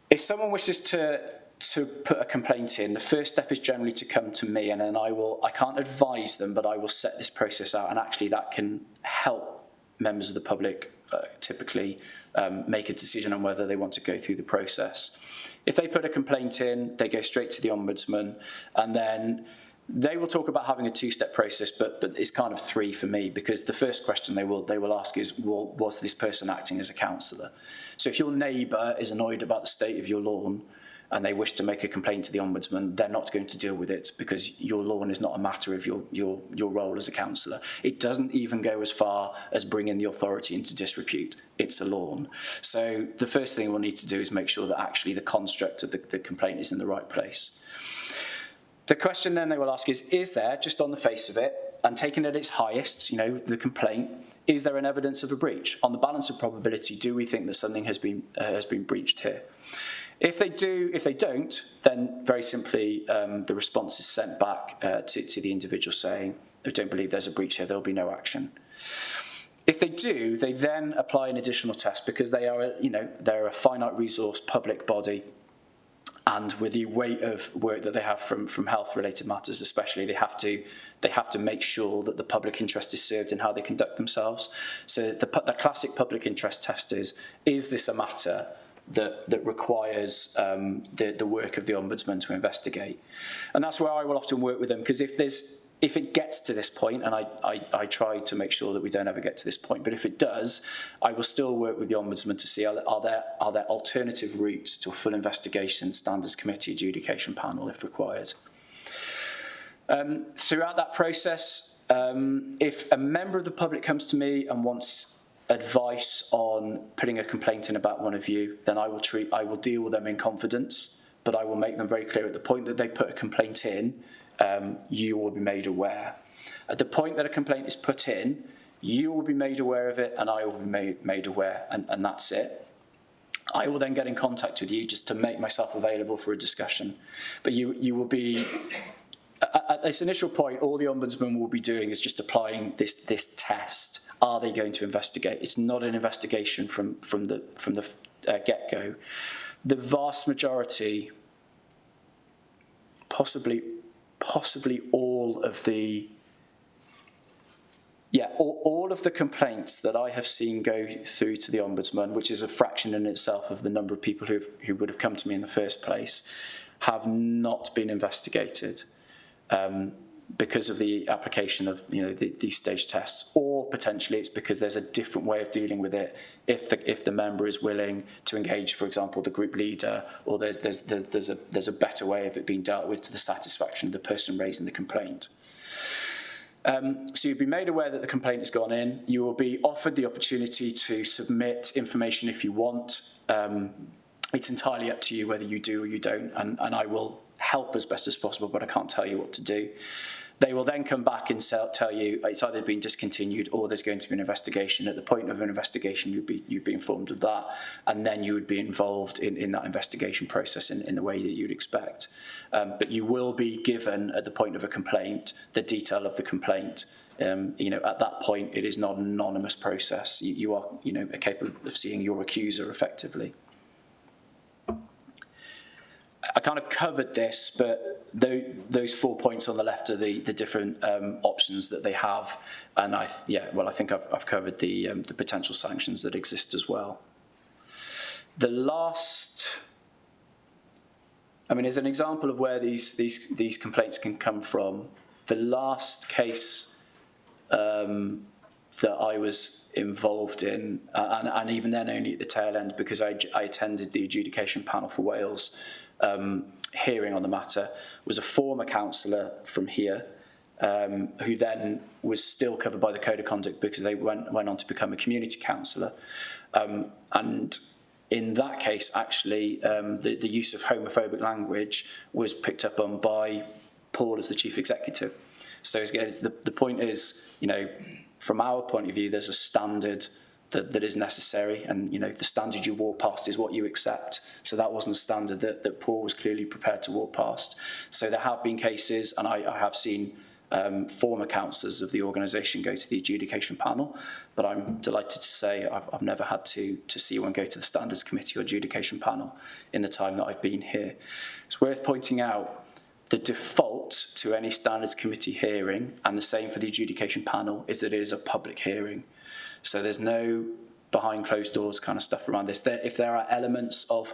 If someone wishes to put a complaint in, the first step is generally to come to me, and then I can't advise them, but I will set this process out, and actually that can help members of the public typically make a decision on whether they want to go through the process. If they put a complaint in, they go straight to the Ombudsman, and then they will talk about having a 2-step process, but it's kind of 3 for me, because the first question they will ask is, well, was this person acting as a councillor? So if your neighbour is annoyed about the state of your lawn and they wish to make a complaint to the Ombudsman, they're not going to deal with it because your lawn is not a matter of your role as a councillor. It doesn't even go as far as bringing the authority into disrepute. It's a lawn. So the first thing we'll need to do is make sure that actually the construct of the complaint is in the right place. The question then they will ask is there, just on the face of it, and taken at its highest, the complaint, is there an evidence of a breach? On the balance of probability, do we think that something has been breached here? If they don't, then very simply the response is sent back to the individual saying, I don't believe there's a breach here, there'll be no action. If they do, they then apply an additional test because they're a finite resource public body, and with the weight of work that they have from health-related matters especially, they have to make sure that the public interest is served in how they conduct themselves. So the classic public interest test is this a matter that requires the work of the Ombudsman to investigate? And that's where I will often work with them, because if it gets to this point, and I try to make sure that we don't ever get to this point, but if it does, I will still work with the Ombudsman to see are there alternative routes to a full investigation, standards committee, adjudication panel if required. Throughout that process, if a member of the public comes to me and wants advice on putting a complaint in about one of you, then I will deal with them in confidence, but I will make them very clear at the point that they put a complaint in, you will be made aware. At the point that a complaint is put in, you will be made aware of it and I will be made aware, and that's it. I will then get in contact with you just to make myself available for a discussion. But you will be, at this initial point, all the Ombudsman will be doing is just applying this test. Are they going to investigate? It's not an investigation from the get-go. The vast majority, possibly all of the complaints that I have seen go through to the Ombudsman, which is a fraction in itself of the number of people who would have come to me in the first place, have not been investigated because of the application of these stage tests, or potentially it's because there's a different way of dealing with it if the member is willing to engage, for example, the group leader, or there's a better way of it being dealt with to the satisfaction of the person raising the complaint. So you'll be made aware that the complaint has gone in. You will be offered the opportunity to submit information if you want. It's entirely up to you whether you do or you don't, and I will help as best as possible, but I can't tell you what to do. They will then come back and tell you it's either been discontinued or there's going to be an investigation. At the point of an investigation, you'd be informed of that, and then you would be involved in that investigation process in the way that you'd expect. But you will be given, at the point of a complaint, the detail of the complaint. At that point, it is not an anonymous process. You are capable of seeing your accuser effectively. I kind of covered this, but those 4 points on the left are the different options that they have, and I think I've covered the potential sanctions that exist as well. The last, as an example of where these complaints can come from, the last case that I was involved in, and even then only at the tail end because I attended the adjudication panel for Wales. Hearing on the matter, was a former councillor from here who then was still covered by the Code of Conduct because they went on to become a community councillor. And in that case, actually, the use of homophobic language was picked up on by Paul as the chief executive. So again, the point is, from our point of view, there's a standard that is necessary, and the standard you walk past is what you accept. So that wasn't a standard that Paul was clearly prepared to walk past. So there have been cases, and I have seen former councillors of the organisation go to the adjudication panel, but I'm delighted to say I've never had to see one go to the standards committee or adjudication panel in the time that I've been here. It's worth pointing out the default to any standards committee hearing, and the same for the adjudication panel, is that it is a public hearing. So there's no behind closed doors kind of stuff around this. If there are elements of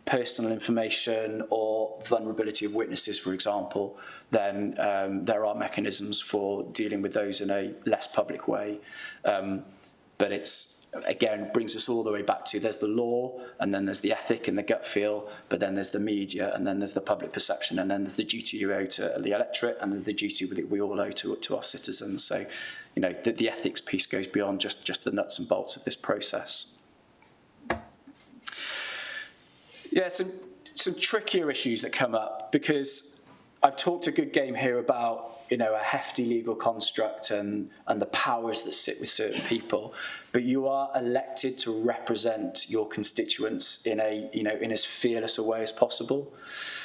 personal information or vulnerability of witnesses, for example, then there are mechanisms for dealing with those in a less public way. But it's, again, brings us all the way back to there's the law, and then there's the ethic and the gut feel, but then there's the media, and then there's the public perception, and then there's the duty you owe to the electorate, and there's the duty that we all owe to our citizens. So, the ethics piece goes beyond just the nuts and bolts of this process. Yeah, some trickier issues that come up, because I've talked a good game here about, a hefty legal construct and the powers that sit with certain people, but you are elected to represent your constituents in as fearless a way as possible.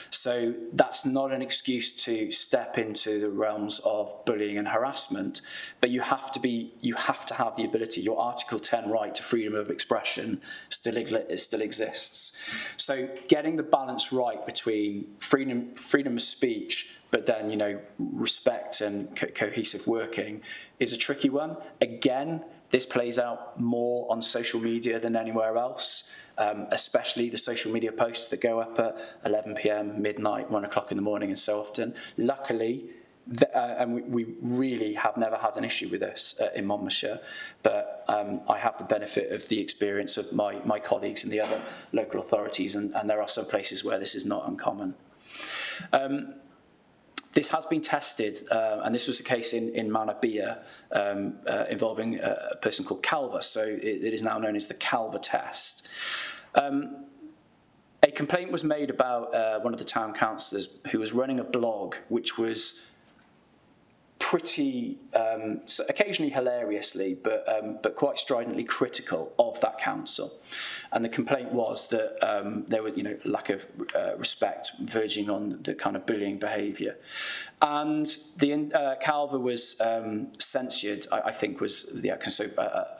So that's not an excuse to step into the realms of bullying and harassment, but you have to have the ability. Your Article 10 right to freedom of expression still exists. So getting the balance right between freedom of speech, but then respect and cohesive working is a tricky one. Again, this plays out more on social media than anywhere else, especially the social media posts that go up at 11 p.m, midnight, 1 o'clock in the morning, and so often. Luckily, and we really have never had an issue with this in Monmouthshire, but I have the benefit of the experience of my colleagues in the other local authorities, and there are some places where this is not uncommon. This has been tested, and this was the case in Manabia involving a person called Calver, so it is now known as the Calver test. A complaint was made about one of the town councillors who was running a blog which was pretty, so occasionally hilariously, but quite stridently critical of that council. And the complaint was that there were, lack of respect, verging on the kind of bullying behaviour. And the Calver was censured, I think was the outcome, so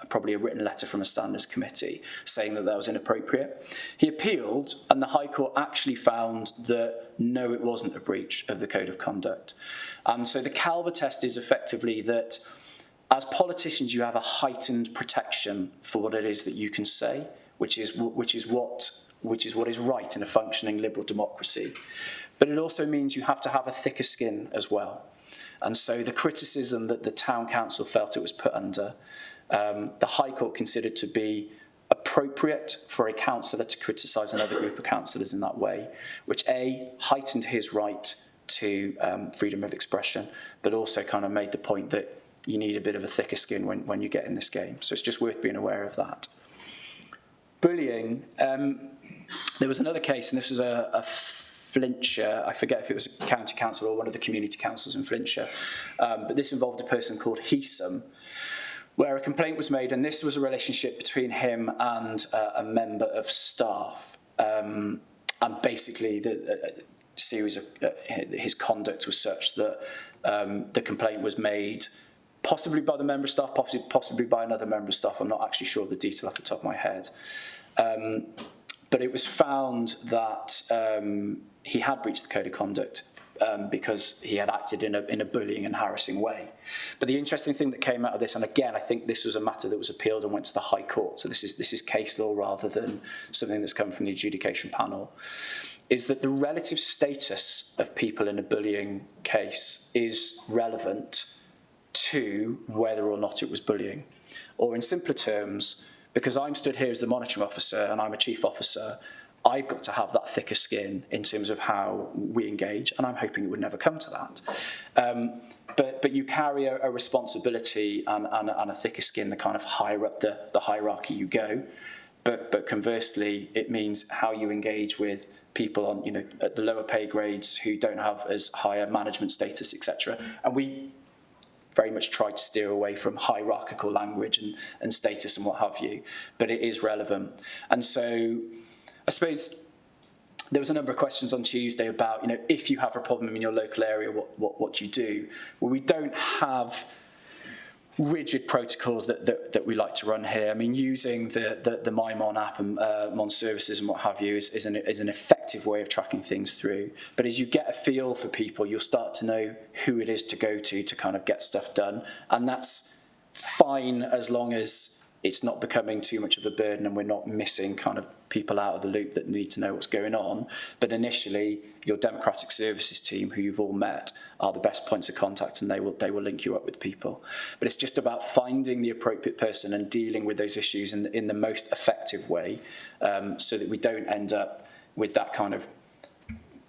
probably a written letter from a standards committee saying that was inappropriate. He appealed, and the High Court actually found that no, it wasn't a breach of the Code of Conduct. And so the Calver test is effectively that as politicians you have a heightened protection for what it is that you can say, which is what is right in a functioning liberal democracy. But it also means you have to have a thicker skin as well. And so the criticism that the town council felt it was put under, the High Court considered to be appropriate for a councillor to criticise another group of councillors in that way, which heightened his right to freedom of expression, but also kind of made the point that you need a bit of a thicker skin when you get in this game. So it's just worth being aware of that. Bullying, there was another case, and this was a Flintshire, I forget if it was a county council or one of the community councils in Flintshire, but this involved a person called Heesum, where a complaint was made, and this was a relationship between him and a member of staff. And basically, the series of his conduct was such that the complaint was made possibly by the member of staff, possibly by another member of staff. I'm not actually sure of the detail off the top of my head. But it was found that he had breached the Code of Conduct because he had acted in a bullying and harassing way. But the interesting thing that came out of this, and again, I think this was a matter that was appealed and went to the High Court, so this is case law rather than something that's come from the adjudication panel, is that the relative status of people in a bullying case is relevant to whether or not it was bullying. Or in simpler terms, because I'm stood here as the monitoring officer and I'm a chief officer, I've got to have that thicker skin in terms of how we engage, and I'm hoping it would never come to that. But you carry a responsibility and a thicker skin the kind of higher up the hierarchy you go. But conversely, it means how you engage with people on, at the lower pay grades who don't have as high a management status, etc. And we very much try to steer away from hierarchical language and status and what have you, but it is relevant. And so I suppose there was a number of questions on Tuesday about, if you have a problem in your local area, what do you do? Well, we don't have rigid protocols that we like to run here. I mean, using the MyMon app and Mon services and what have you is an effective way of tracking things through. But as you get a feel for people, you'll start to know who it is to go to kind of get stuff done. And that's fine as long as it's not becoming too much of a burden and we're not missing kind of people out of the loop that need to know what's going on. But initially, your democratic services team, who you've all met, are the best points of contact, and they will link you up with people. But it's just about finding the appropriate person and dealing with those issues in the most effective way, so that we don't end up with that kind of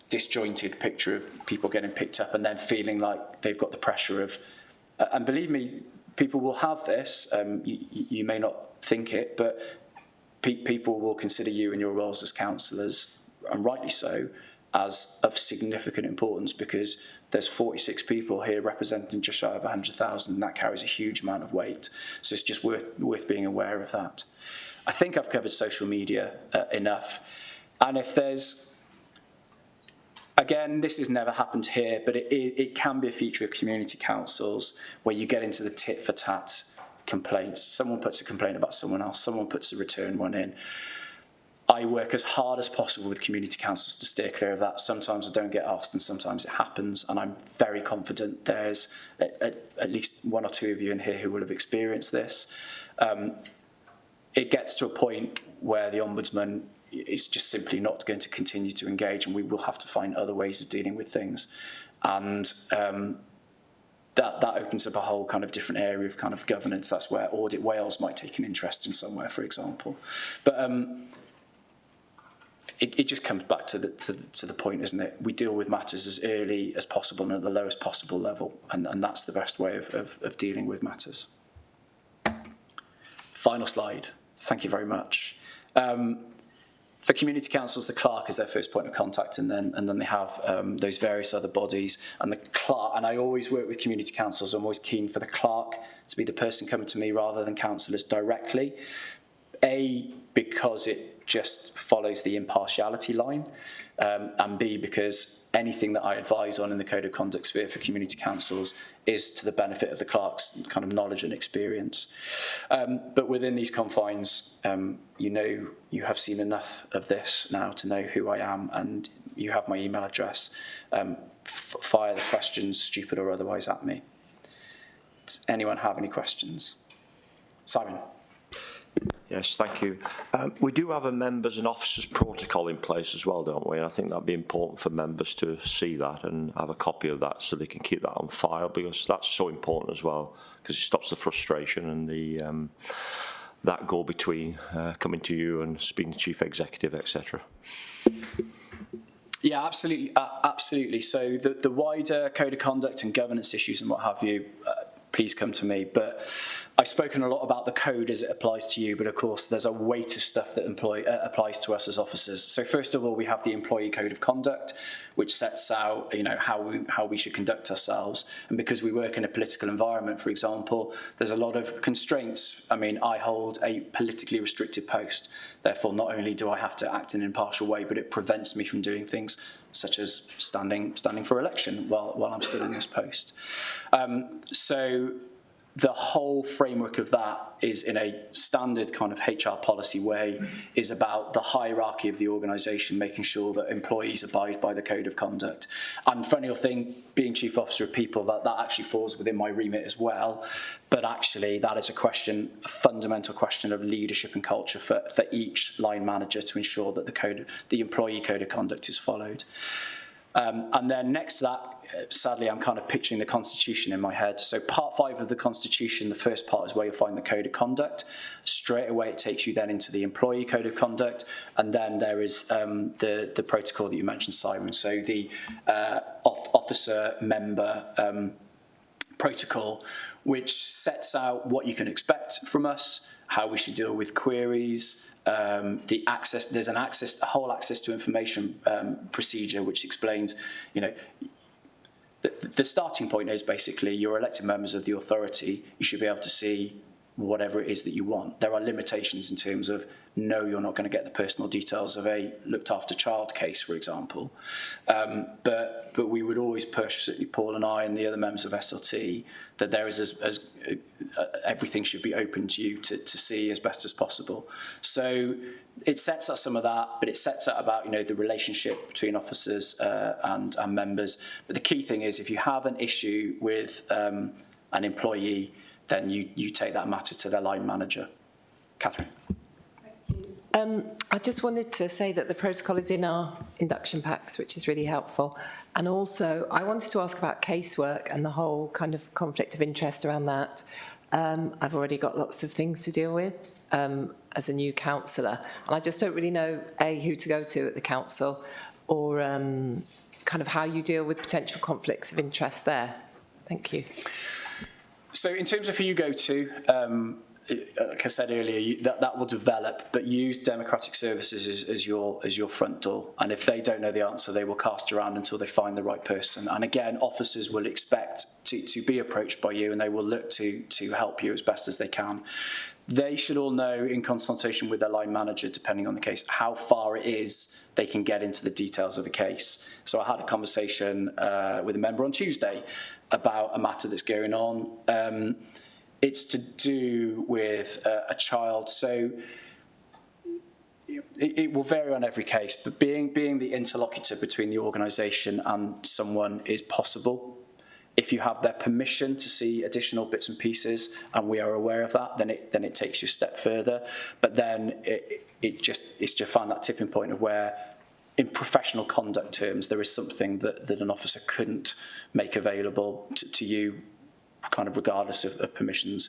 disjointed picture of people getting picked up and then feeling like they've got the pressure of, and believe me, people will have this, you may not think it, but people will consider you in your roles as councillors, and rightly so, as of significant importance, because there's 46 people here representing just shy of 100,000, and that carries a huge amount of weight. So it's just worth being aware of that. I think I've covered social media enough. And if there's, again, this has never happened here, but it can be a feature of community councils where you get into the tit for tat complaints. Someone puts a complaint about someone else, someone puts a return one in. I work as hard as possible with community councils to steer clear of that. Sometimes I don't get asked and sometimes it happens, and I'm very confident there's at least one or two of you in here who will have experienced this. It gets to a point where the Ombudsman is just simply not going to continue to engage, and we will have to find other ways of dealing with things. And that opens up a whole kind of different area of kind of governance. That's where Audit Wales might take an interest in somewhere, for example. But it just comes back to the point, isn't it? We deal with matters as early as possible and at the lowest possible level, and that's the best way of dealing with matters. Final slide. Thank you very much. For community councils, the clerk is their first point of contact, and then they have those various other bodies. And the clerk, and I always work with community councils, I'm always keen for the clerk to be the person coming to me rather than councillors directly. A, because it just follows the impartiality line, and B, because anything that I advise on in the Code of Conduct sphere for community councils is to the benefit of the clerk's kind of knowledge and experience. But within these confines, you have seen enough of this now to know who I am, and you have my email address. Fire the questions, stupid or otherwise, at me. Does anyone have any questions? Simon. Yes, thank you. We do have a members and officers protocol in place as well, don't we? And I think that'd be important for members to see that and have a copy of that so they can keep that on file, because that's so important as well, because it stops the frustration and the that go between coming to you and speaking to chief executive, etc. Yeah, absolutely, absolutely. So the wider code of conduct and governance issues and what have you, please come to me. But I've spoken a lot about the code as it applies to you, but of course there's a weight of stuff that applies to us as officers. So first of all, we have the employee code of conduct, which sets out, how we should conduct ourselves. And because we work in a political environment, for example, there's a lot of constraints. I mean, I hold a politically restricted post. Therefore, not only do I have to act in an impartial way, but it prevents me from doing things such as standing for election while I'm still in this post. So the whole framework of that is in a standard kind of HR policy way, is about the hierarchy of the organisation, making sure that employees abide by the code of conduct. And funny thing, being chief officer of people, that actually falls within my remit as well. But actually, that is a fundamental question of leadership and culture for each line manager to ensure that the employee code of conduct is followed. And then next to that, sadly, I'm kind of picturing the Constitution in my head. So part 5 of the Constitution, the first part is where you'll find the Code of Conduct. Straight away, it takes you then into the Employee Code of Conduct. And then there is the protocol that you mentioned, Simon. So the officer member protocol, which sets out what you can expect from us, how we should deal with queries, the access. There's a whole access to information procedure, which explains, the starting point is basically you're elected members of the authority. You should be able to see whatever it is that you want. There are limitations in terms of, no, you're not going to get the personal details of a looked after child case, for example. But we would always push, certainly Paul and I and the other members of SLT, that there is everything should be open to you to see as best as possible. So it sets out some of that, but it sets out about the relationship between officers and members. But the key thing is, if you have an issue with an employee, then you take that matter to their line manager. Catherine. I just wanted to say that the protocol is in our induction packs, which is really helpful. And also, I wanted to ask about casework and the whole kind of conflict of interest around that. I've already got lots of things to deal with as a new councillor, and I just don't really know, A, who to go to at the council, or kind of how you deal with potential conflicts of interest there. Thank you. So in terms of who you go to, like I said earlier, that will develop, but use democratic services as your front door. And if they don't know the answer, they will cast around until they find the right person. And again, officers will expect to be approached by you, and they will look to help you as best as they can. They should all know, in consultation with their line manager, depending on the case, how far it is they can get into the details of a case. So I had a conversation with a member on Tuesday about a matter that's going on. It's to do with a child, so it will vary on every case, but being the interlocutor between the organisation and someone is possible. If you have their permission to see additional bits and pieces, and we are aware of that, then it takes you a step further. But then it's just to find that tipping point of where, in professional conduct terms, there is something that an officer couldn't make available to you, kind of regardless of permissions.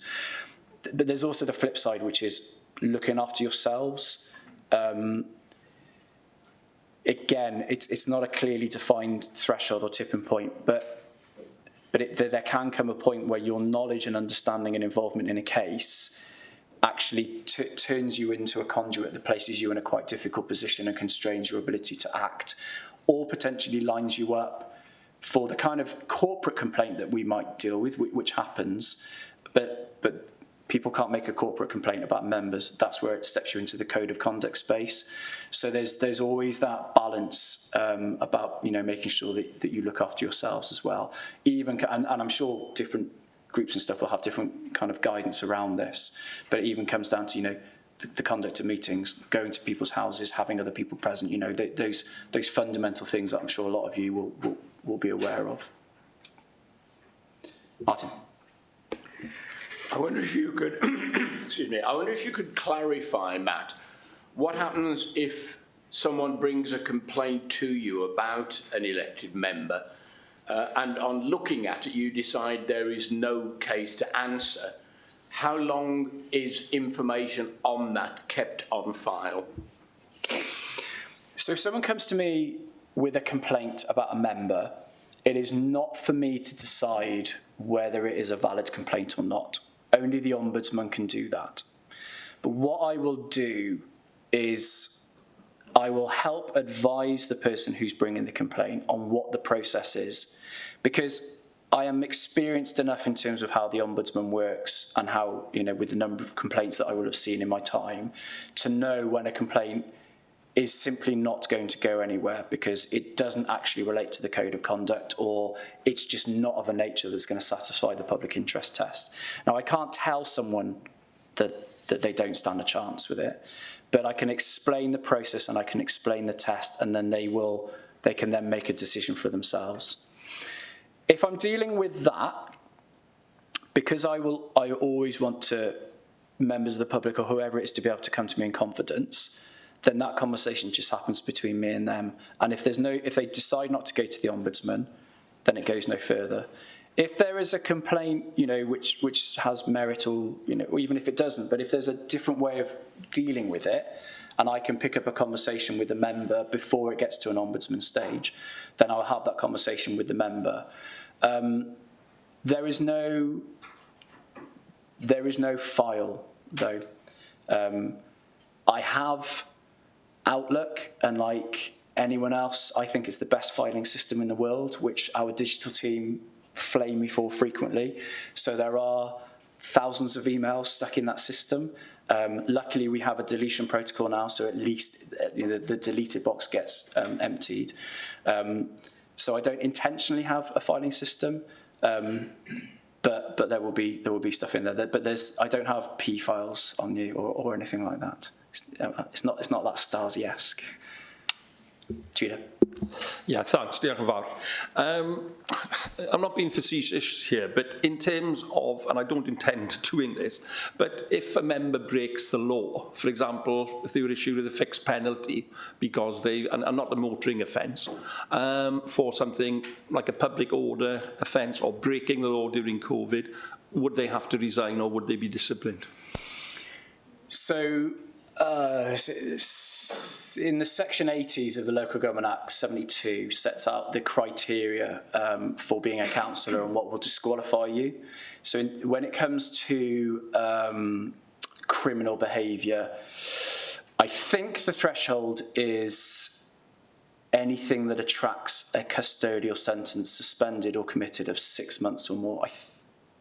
But there's also the flip side, which is looking after yourselves. Again, it's not a clearly defined threshold or tipping point, but there can come a point where your knowledge and understanding and involvement in a case actually turns you into a conduit that places you in a quite difficult position and constrains your ability to act, or potentially lines you up for the kind of corporate complaint that we might deal with, which happens, but people can't make a corporate complaint about members. That's where it steps you into the code of conduct space. So there's always that balance about making sure that you look after yourselves as well. And I'm sure different groups and stuff will have different kind of guidance around this, but it even comes down to the conduct of meetings, going to people's houses, having other people present. Those fundamental things that I'm sure a lot of you will be aware of. Martin. I wonder if you could, excuse me, I wonder if you could clarify, Matt, what happens if someone brings a complaint to you about an elected member and on looking at it you decide there is no case to answer? How long is information on that kept on file? So if someone comes to me with a complaint about a member, it is not for me to decide whether it is a valid complaint or not. Only the Ombudsman can do that. But what I will do is I will help advise the person who's bringing the complaint on what the process is, because I am experienced enough in terms of how the Ombudsman works and how, with the number of complaints that I will have seen in my time, to know when a complaint is simply not going to go anywhere because it doesn't actually relate to the code of conduct, or it's just not of a nature that's going to satisfy the public interest test. Now, I can't tell someone that they don't stand a chance with it, but I can explain the process and I can explain the test, and then they can then make a decision for themselves. If I'm dealing with that, because I always want members of the public or whoever it is to be able to come to me in confidence, then that conversation just happens between me and them. And if they decide not to go to the Ombudsman, then it goes no further. If there is a complaint, which has merit, or even if it doesn't, but if there's a different way of dealing with it, and I can pick up a conversation with the member before it gets to an Ombudsman stage, then I'll have that conversation with the member. There is no file, though. I have Outlook, and like anyone else, I think it's the best filing system in the world, which our digital team flame me for frequently. So there are thousands of emails stuck in that system. Luckily, we have a deletion protocol now, so at least the deleted box gets emptied. So I don't intentionally have a filing system, but there will be stuff in there. But I don't have P files on you or anything like that. It's not that Stasi-esque. Judah. Yeah, thanks. Diolch yn fawr. I'm not being facetious here, but in terms of, and I don't intend doing this, but if a member breaks the law, for example, if they were issued with a fixed penalty because and not a motoring offence, for something like a public order offence or breaking the law during COVID, would they have to resign or would they be disciplined? So, in the Section 80s of the Local Government Act 72 sets out the criteria for being a councillor and what will disqualify you. So when it comes to criminal behaviour. I think the threshold is anything that attracts a custodial sentence suspended or committed of 6 months or more.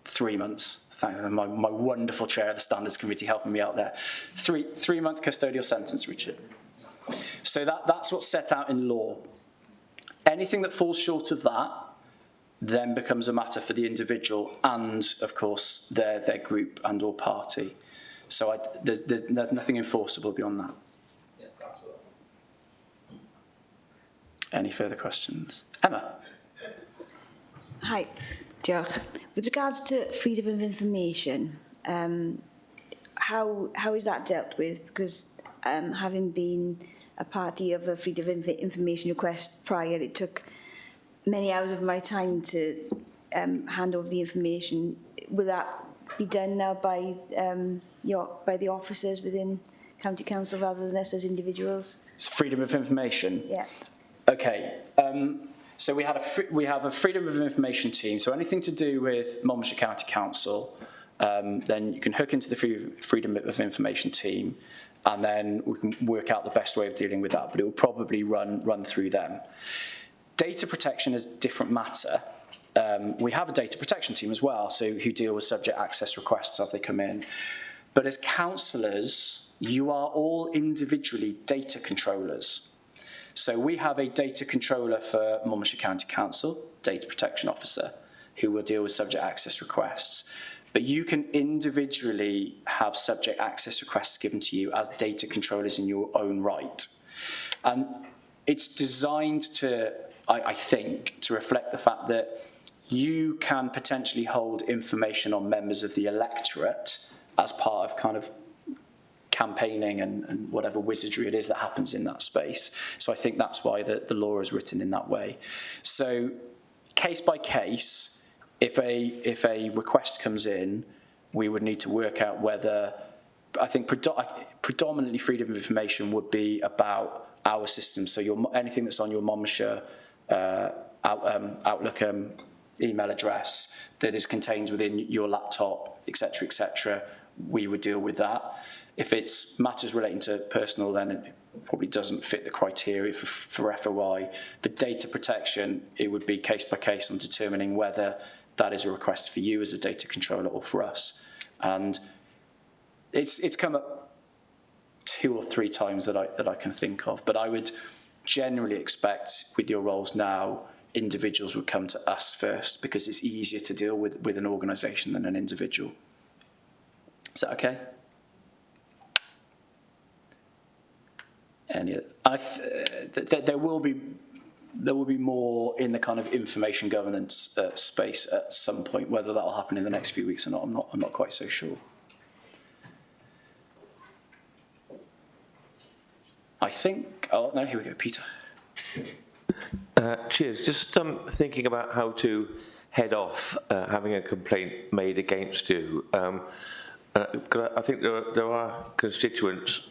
3 months. Thank my wonderful chair of the Standards Committee helping me out there. 3-month custodial sentence, Richard. So that's what's set out in law. Anything that falls short of that then becomes a matter for the individual and, of course, their group and or party. So there's nothing enforceable beyond that. Any further questions? Emma? Hi, diolch. With regards to freedom of information, how is that dealt with? Because having been a party of a freedom of information request prior, it took many hours of my time to hand over the information. Will that be done now by the officers within County Council rather than us as individuals? So freedom of information? Yeah. Okay. So we have a freedom of information team. So anything to do with Monmouthshire County Council, then you can hook into the freedom of information team, and then we can work out the best way of dealing with that. But it will probably run through them. Data protection is a different matter. We have a data protection team as well, so who deal with subject access requests as they come in. But as councillors, you are all individually data controllers. So we have a data controller for Monmouthshire County Council, data protection officer, who will deal with subject access requests. But you can individually have subject access requests given to you as data controllers in your own right. And it's designed to, I think, to reflect the fact that you can potentially hold information on members of the electorate as part of kind of campaigning and whatever wizardry it is that happens in that space. So I think that's why the law is written in that way. So case by case, if a request comes in, we would need to work out whether, I think predominantly freedom of information would be about our system. So anything that's on your Monmouthshire Outlook email address that is contained within your laptop, etc., we would deal with that. If it's matters relating to personal, then it probably doesn't fit the criteria for FOI. For data protection, it would be case by case on determining whether that is a request for you as a data controller or for us. And it's come up 2 or 3 times that I can think of. But I would generally expect with your roles now, individuals would come to us first because it's easier to deal with an organisation than an individual. Is that okay? There will be more in the kind of information governance space at some point. Whether that will happen in the next few weeks or not, I'm not quite so sure. I think. Oh no, here we go, Peter. Cheers. Just thinking about how to head off having a complaint made against you. I think there are constituents.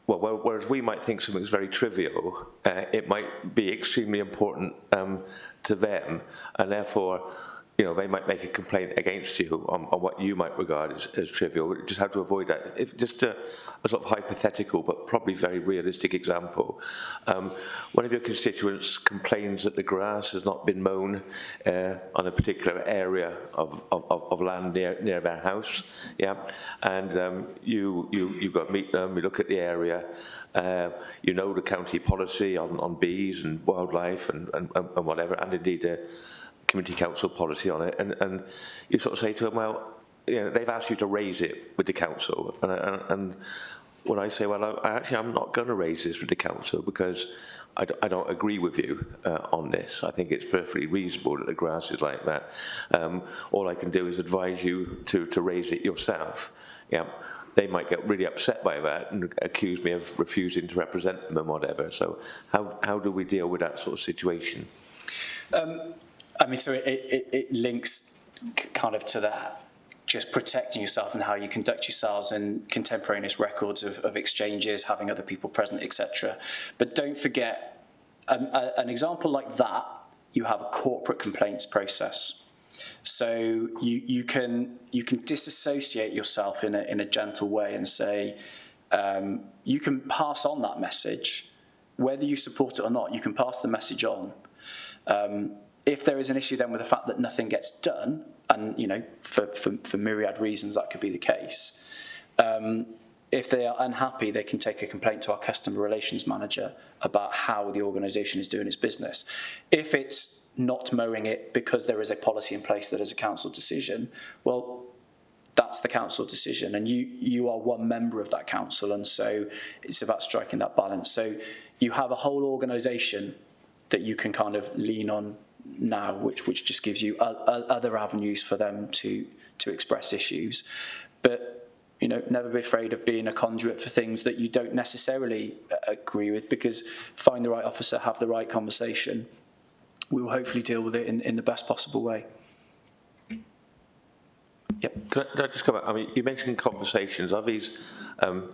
Well, whereas we might think something's very trivial, it might be extremely important to them, and therefore, they might make a complaint against you on what you might regard as trivial. Just how to avoid that. If just a sort of hypothetical, but probably very realistic example. One of your constituents complains that the grass has not been mown on a particular area of land near their house. Yeah, and you got to meet them. You look at the area. The county policy on bees and wildlife and whatever, and indeed community council policy on it, and you sort of say to them, well, they've asked you to raise it with the council, and when I say, well, I'm not going to raise this with the council because I don't agree with you on this. I think it's perfectly reasonable that the grass is like that. All I can do is advise you to raise it yourself. Yeah. They might get really upset by that and accuse me of refusing to represent them and whatever. So how do we deal with that sort of situation? So it links kind of to that, just protecting yourself and how you conduct yourselves and contemporaneous records of exchanges, having other people present, etc. But don't forget, an example like that, you have a corporate complaints process. So you can disassociate yourself in a gentle way and say, you can pass on that message, whether you support it or not. You can pass the message on. If there is an issue then with the fact that nothing gets done, and for myriad reasons that could be the case. If they are unhappy, they can take a complaint to our customer relations manager about how the organisation is doing its business. If it's not mowing it because there is a policy in place that is a council decision, well, that's the council decision, and you are one member of that council, and so it's about striking that balance. So you have a whole organisation that you can kind of lean on now, which just gives you other avenues for them to express issues. But never be afraid of being a conduit for things that you don't necessarily agree with, because find the right officer, have the right conversation. We will hopefully deal with it in the best possible way. Yep. Can I just come back? I mean, you mentioned conversations. Are these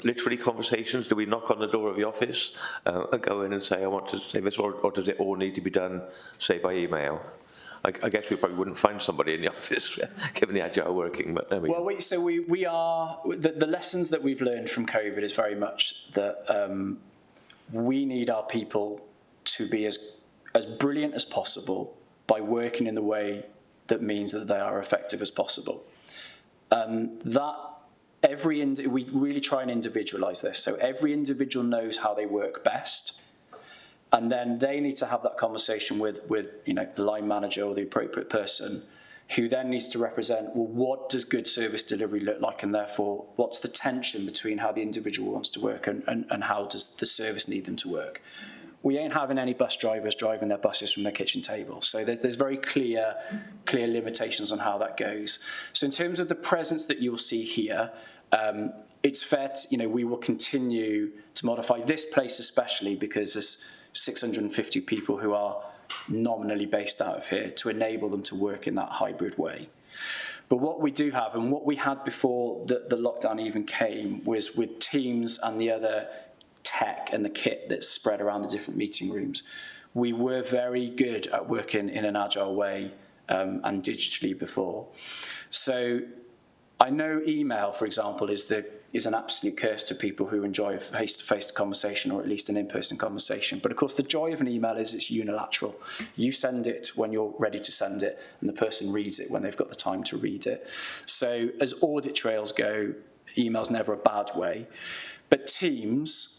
literally conversations? Do we knock on the door of the office and go in and say, I want to say this, or does it all need to be done, say, by email? I guess we probably wouldn't find somebody in the office given the agile working, but there we go. Well, we are, the lessons that we've learned from COVID is very much that we need our people to be as brilliant as possible by working in the way that means that they are effective as possible. And that we really try and individualise this. So every individual knows how they work best. And then they need to have that conversation with the line manager or the appropriate person, who then needs to represent, well, what does good service delivery look like, and therefore what's the tension between how the individual wants to work and how does the service need them to work. We ain't having any bus drivers driving their buses from their kitchen table. So there's very clear limitations on how that goes. So in terms of the presence that you'll see here, it's fair to, we will continue to modify this place, especially because there's 650 people who are nominally based out of here, to enable them to work in that hybrid way. But what we do have, and what we had before the lockdown even came, was with Teams and the other tech and the kit that's spread around the different meeting rooms, we were very good at working in an agile way and digitally before. So I know email, for example, is an absolute curse to people who enjoy a face-to-face conversation, or at least an in-person conversation. But of course, the joy of an email is it's unilateral. You send it when you're ready to send it, and the person reads it when they've got the time to read it. So as audit trails go, email's never a bad way. But Teams,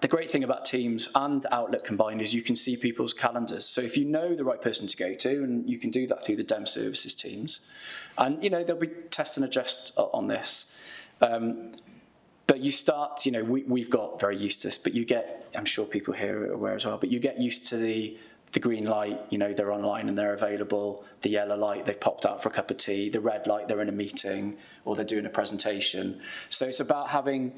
the great thing about Teams and Outlook combined is you can see people's calendars. So if you know the right person to go to, and you can do that through the DEM services teams, and there'll be test and adjust on this. But you start, we've got very used to this, but you get, I'm sure people here are aware as well, but you get used to the green light, they're online and they're available. The yellow light, they've popped out for a cup of tea. The red light, they're in a meeting or they're doing a presentation. So it's about having,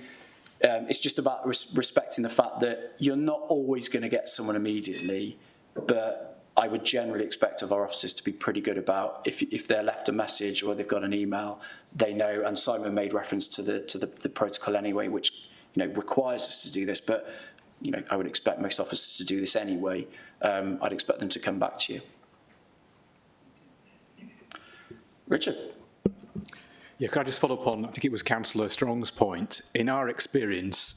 it's just about respecting the fact that you're not always going to get someone immediately, but I would generally expect of our officers to be pretty good about if they're left a message or they've got an email, they know. And Simon made reference to the protocol anyway, which requires us to do this. But I would expect most officers to do this anyway. I'd expect them to come back to you. Richard. Yeah, could I just follow up on, I think it was Councillor Strong's point. In our experience,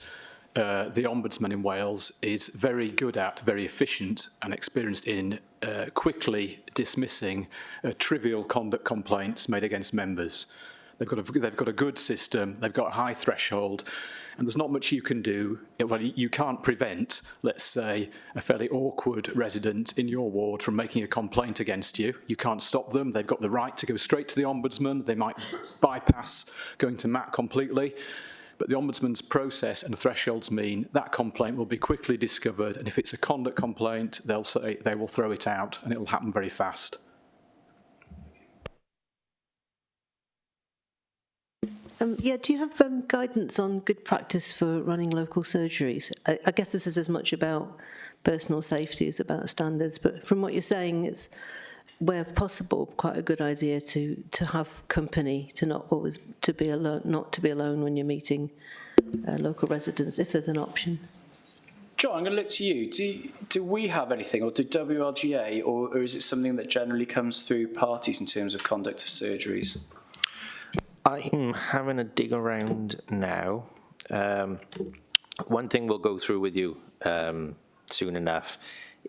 the Ombudsman in Wales is very efficient and experienced in quickly dismissing trivial conduct complaints made against members. They've got a good system, they've got a high threshold, and there's not much you can do. Well, you can't prevent, let's say, a fairly awkward resident in your ward from making a complaint against you. You can't stop them. They've got the right to go straight to the Ombudsman. They might bypass going to Matt completely. But the Ombudsman's process and thresholds mean that complaint will be quickly discovered, and if it's a conduct complaint, they'll say they will throw it out, and it will happen very fast. Do you have guidance on good practice for running local surgeries? I guess this is as much about personal safety as about standards, but from what you're saying, it's where possible quite a good idea to have company, to not always to be alone when you're meeting local residents, if there's an option. John, I'm going to look to you. Do we have anything, or do WLGA, or is it something that generally comes through parties in terms of conduct of surgeries? I'm having a dig around now. One thing we'll go through with you soon enough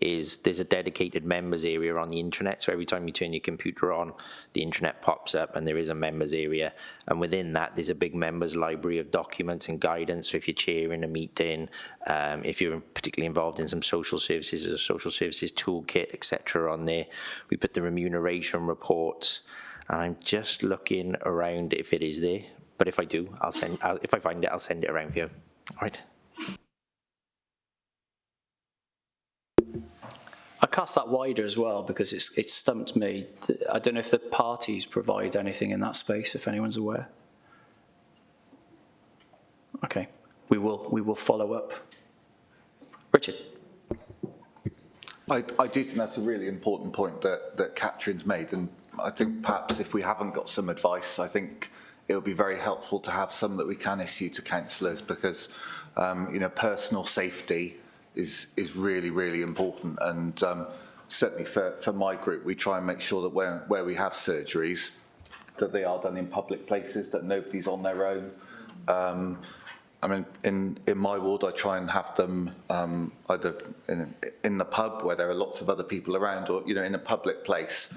is there's a dedicated members area on the intranet. So every time you turn your computer on, the intranet pops up and there is a members area. And within that, there's a big members library of documents and guidance. So if you're chairing a meeting, if you're particularly involved in some social services, there's a social services toolkit, etc. on there. We put the remuneration reports, and I'm just looking around if it is there. But if I do, if I find it, I'll send it around for you. All right. I cast that wider as well because it's stumped me. I don't know if the parties provide anything in that space, if anyone's aware. Okay, we will follow up. Richard. I do think that's a really important point that Catherine's made, and I think perhaps if we haven't got some advice, I think it would be very helpful to have some that we can issue to councillors, because personal safety is really, really important. And certainly for my group, we try and make sure that where we have surgeries, that they are done in public places, that nobody's on their own. I mean, in my ward, I try and have them either in the pub where there are lots of other people around, or in a public place.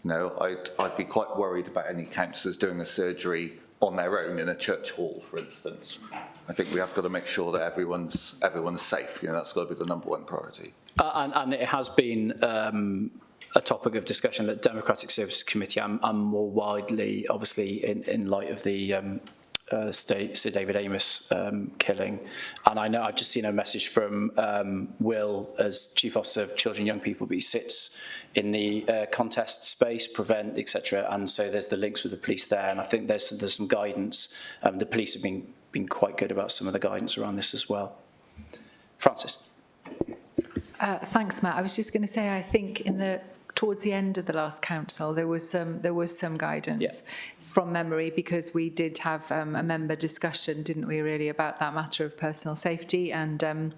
I'd be quite worried about any councillors doing a surgery on their own in a church hall, for instance. I think we have got to make sure that everyone's safe. That's got to be the #1 priority. And it has been a topic of discussion at Democratic Services Committee, and more widely, obviously, in light of the Sir David Amos killing. And I know I've just seen a message from Will as Chief Officer of Children and Young People, but he sits in the contest space, prevent, etc. And so there's the links with the police there, and I think there's some guidance. The police have been quite good about some of the guidance around this as well. Francis. Thanks, Matt. I was just going to say, I think towards the end of the last council, there was some guidance from memory, because we did have a member discussion, didn't we, really, about that matter of personal safety, and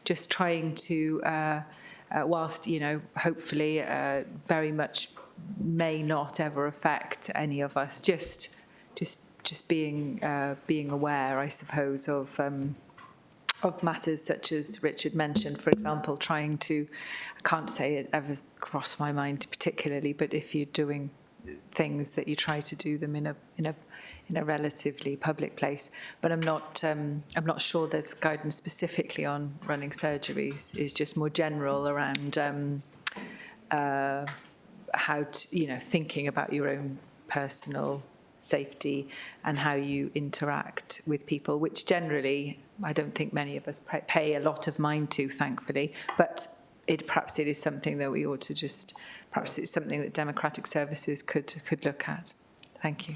just trying to, whilst hopefully very much may not ever affect any of us, just being aware, I suppose, of matters such as Richard mentioned. For example, trying to, I can't say it ever crossed my mind particularly, but if you're doing things, that you try to do them in a relatively public place. But I'm not sure there's guidance specifically on running surgeries. It's just more general around how to, thinking about your own personal safety and how you interact with people, which generally I don't think many of us pay a lot of mind to, thankfully. But perhaps it is something that we ought to perhaps it's something that Democratic Services could look at. Thank you.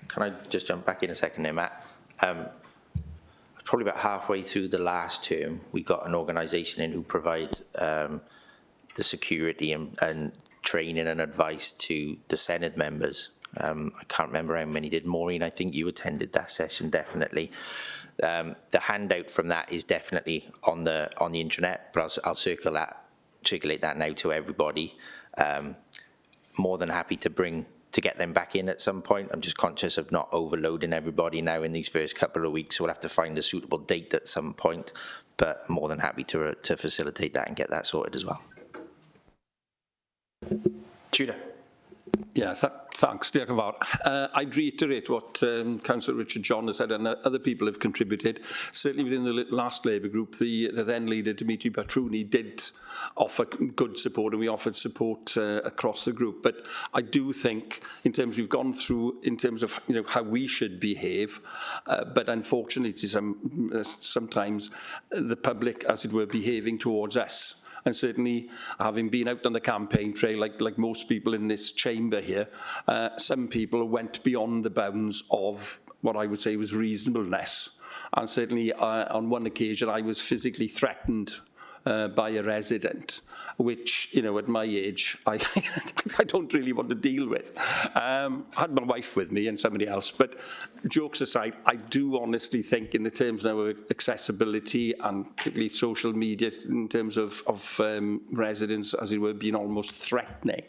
Can I just jump back in a second there, Matt? Probably about halfway through the last term, we got an organisation in who provide the security and training and advice to the Senate members. I can't remember how many did. Maureen, I think you attended that session, definitely. The handout from that is definitely on the intranet, but I'll circulate that now to everybody. More than happy to get them back in at some point. I'm just conscious of not overloading everybody now in these first couple of weeks, so we'll have to find a suitable date at some point, but more than happy to facilitate that and get that sorted as well. Judah. Yeah, thanks, Diolch yn fawr. I'd reiterate what Councillor Richard John has said, and other people have contributed. Certainly within the last Labour group, the then leader, Dimitri Batrouni, did offer good support, and we offered support across the group. But I do think, in terms we've gone through, in terms of how we should behave, but unfortunately, sometimes the public, as it were, behaving towards us. And certainly, having been out on the campaign trail, like most people in this chamber here, some people went beyond the bounds of what I would say was reasonableness. And certainly, on one occasion, I was physically threatened by a resident, which, you know, at my age, I don't really want to deal with. I had my wife with me and somebody else, but jokes aside, I do honestly think in the terms now of accessibility and particularly social media in terms of residents, as it were, being almost threatening,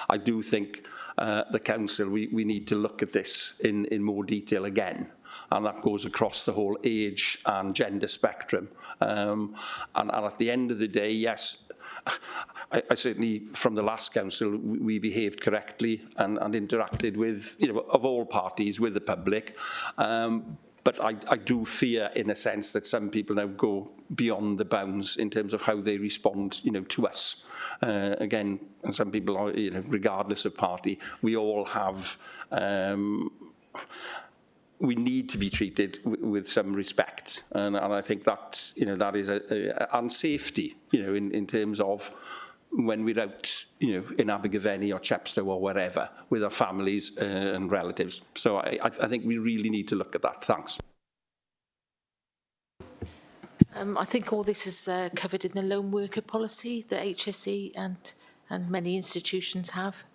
I do think the council, we need to look at this in more detail again. And that goes across the whole age and gender spectrum. And at the end of the day, yes, I certainly, from the last council, we behaved correctly and interacted with, you know, of all parties, with the public. But I do fear, in a sense, that some people now go beyond the bounds in terms of how they respond, you know, to us. Again, and some people are, you know, regardless of party, we all have. We need to be treated with some respect, and I think that, you know, that is and safety, you know, in terms of when we're out, you know, in Abergavenny or Chepstow or wherever with our families and relatives. So I think we really need to look at that. Thanks. I think all this is covered in the lone worker policy that HSE and many institutions have,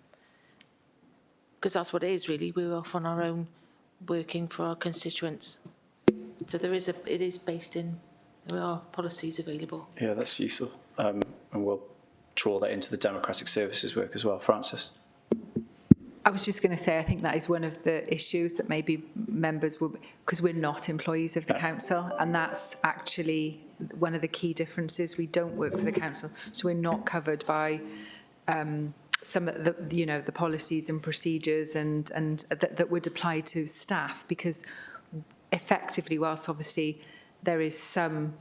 because that's what it is really. We're off on our own, working for our constituents. So it is based in, there are policies available. Yeah, that's useful. And we'll draw that into the democratic services work as well. Francis? I was just going to say, I think that is one of the issues that maybe members will, because we're not employees of the council, and that's actually one of the key differences. We don't work for the council, so we're not covered by some of the, you know, the policies and procedures and that would apply to staff, because effectively, whilst obviously there is some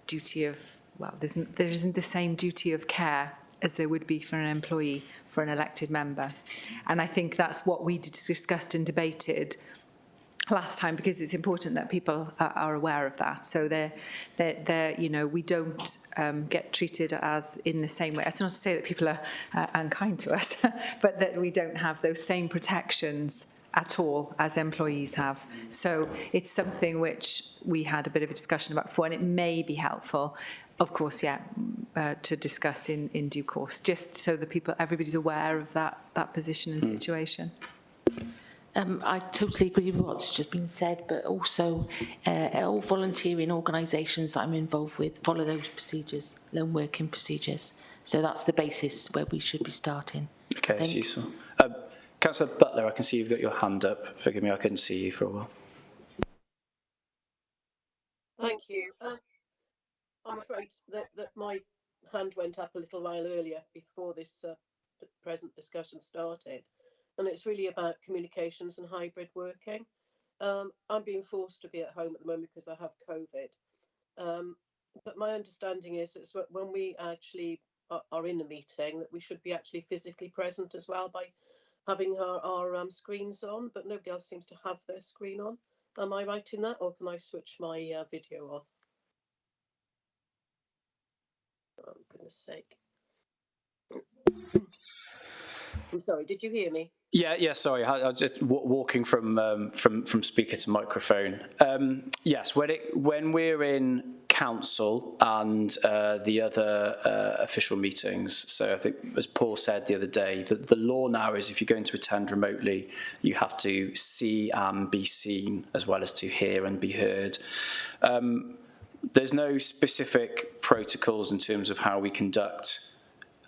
duty of, well, there isn't the same duty of care as there would be for an employee, for an elected member. And I think that's what we discussed and debated last time, because it's important that people are aware of that. So they're you know, we don't get treated as in the same way. That's not to say that people are unkind to us, but that we don't have those same protections at all as employees have. So it's something which we had a bit of a discussion about before, and it may be helpful, of course, yeah, to discuss in due course, just so that everybody's aware of that position and situation. I totally agree with what's just been said, but also all volunteering organisations that I'm involved with follow those procedures, lone working procedures. So that's the basis where we should be starting. Okay, that's useful. Councillor Butler, I can see you've got your hand up. Forgive me, I couldn't see you for a while. Thank you. I'm afraid that my hand went up a little while earlier before this present discussion started. And it's really about communications and hybrid working. I'm being forced to be at home at the moment because I have COVID. But my understanding is it's when we actually are in a meeting that we should be actually physically present as well by having our screens on, but nobody else seems to have their screen on. Am I right in that, or can I switch my video off? Oh, goodness sake. I'm sorry, did you hear me? Yeah. Sorry, I was just walking from speaker to microphone. Yes, when we're in council and the other official meetings. So I think, as Paul said the other day, the law now is if you're going to attend remotely, you have to see and be seen as well as to hear and be heard. There's no specific protocols in terms of how we conduct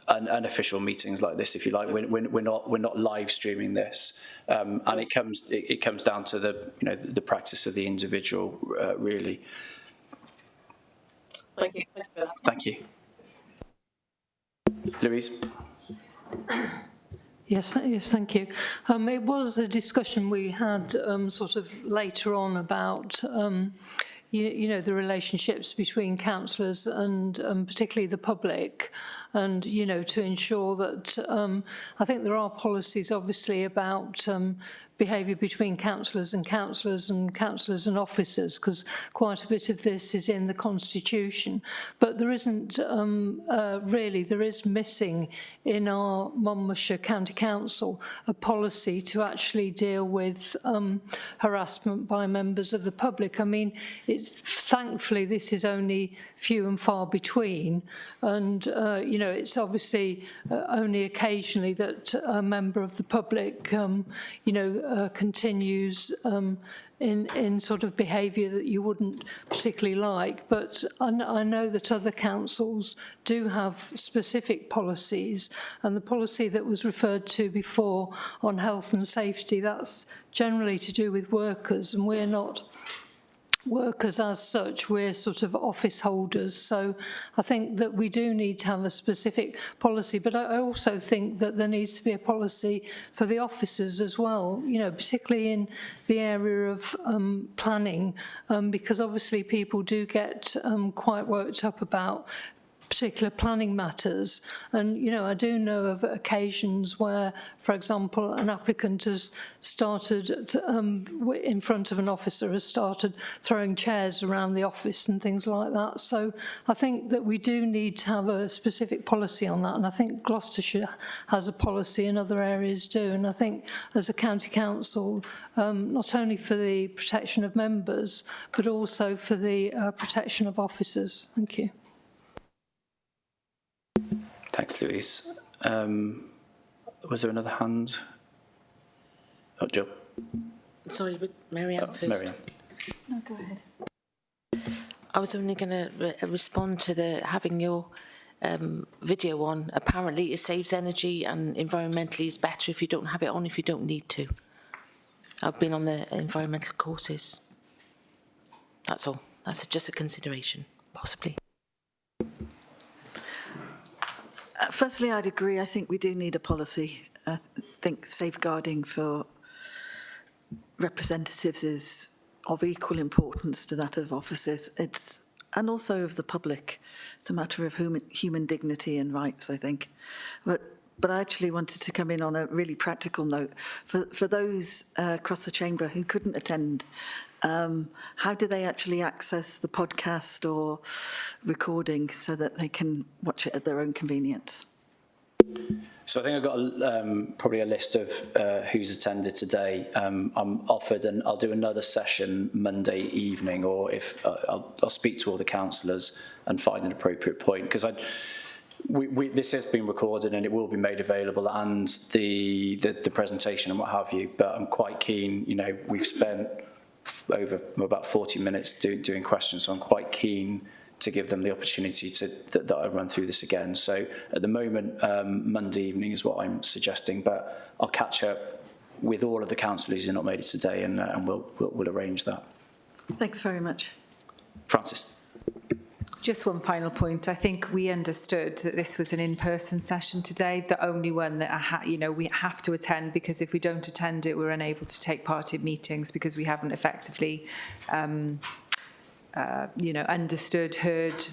unofficial meetings like this, if you like. We're not live streaming this, and it comes down to the practice of the individual, really. Thank you. Thank you. Louise. Yes, thank you. It was a discussion we had sort of later on about you know, the relationships between councillors and particularly the public, and, you know, to ensure that I think there are policies obviously about behaviour between councillors and officers, because quite a bit of this is in the Constitution. But there isn't there is missing in our Monmouthshire County Council a policy to actually deal with harassment by members of the public. I mean, thankfully this is only few and far between, and it's obviously only occasionally that a member of the public continues in sort of behaviour that you wouldn't particularly like. But I know that other councils do have specific policies, and the policy that was referred to before on health and safety, that's generally to do with workers, and we're not workers as such, we're sort of office holders. So I think that we do need to have a specific policy, but I also think that there needs to be a policy for the officers as well, particularly in the area of planning, because obviously people do get quite worked up about particular planning matters. And, I do know of occasions where, for example, an applicant has started, in front of an officer, has started throwing chairs around the office and things like that. So I think that we do need to have a specific policy on that. And I think Gloucestershire has a policy and other areas do. And I think as a county council, not only for the protection of members, but also for the protection of officers. Thank you. Thanks, Louise. Was there another hand? Oh, Jill. Sorry, but Mary-Ann first. Mary-Ann. No, go ahead. I was only going to respond to having your video on. Apparently, it saves energy and environmentally is better if you don't have it on, if you don't need to. I've been on the environmental courses. That's all. That's just a consideration, possibly. Firstly, I'd agree. I think we do need a policy. I think safeguarding for representatives is of equal importance to that of officers. And also of the public. It's a matter of human dignity and rights, I think. But I actually wanted to come in on a really practical note. For those across the chamber who couldn't attend, how do they actually access the podcast or recording so that they can watch it at their own convenience? So I think I've got probably a list of who's attended today. I'm offered, and I'll do another session Monday evening, or if I'll speak to all the councillors and find an appropriate point, because this has been recorded and it will be made available, and the presentation and what have you. But I'm quite keen. We've spent over about 40 minutes doing questions, so I'm quite keen to give them the opportunity that I run through this again. So at the moment, Monday evening is what I'm suggesting, but I'll catch up with all of the councillors who have not made it today, and we'll arrange that. Thanks very much. Francis. Just one final point. I think we understood that this was an in-person session today, the only one that we have to attend, because if we don't attend it, we're unable to take part in meetings because we haven't effectively understood, heard,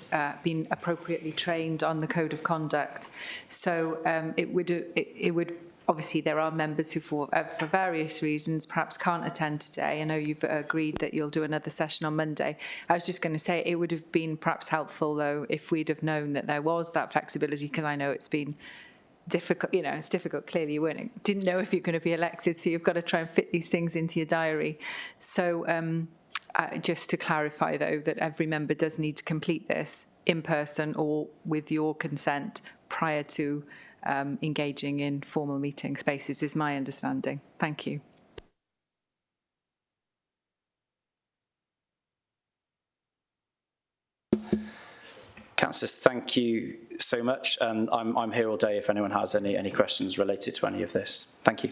been appropriately trained on the code of conduct. So it would obviously there are members who for various reasons perhaps can't attend today. I know you've agreed that you'll do another session on Monday. I was just going to say it would have been perhaps helpful though if we'd have known that there was that flexibility, because I know it's been difficult, it's difficult. Clearly you didn't know if you're going to be elected, so you've got to try and fit these things into your diary. So just to clarify, though, that every member does need to complete this in person or with your consent prior to engaging in formal meeting spaces, is my understanding. Thank you. Councillors, thank you so much. And I'm here all day if anyone has any questions related to any of this. Thank you.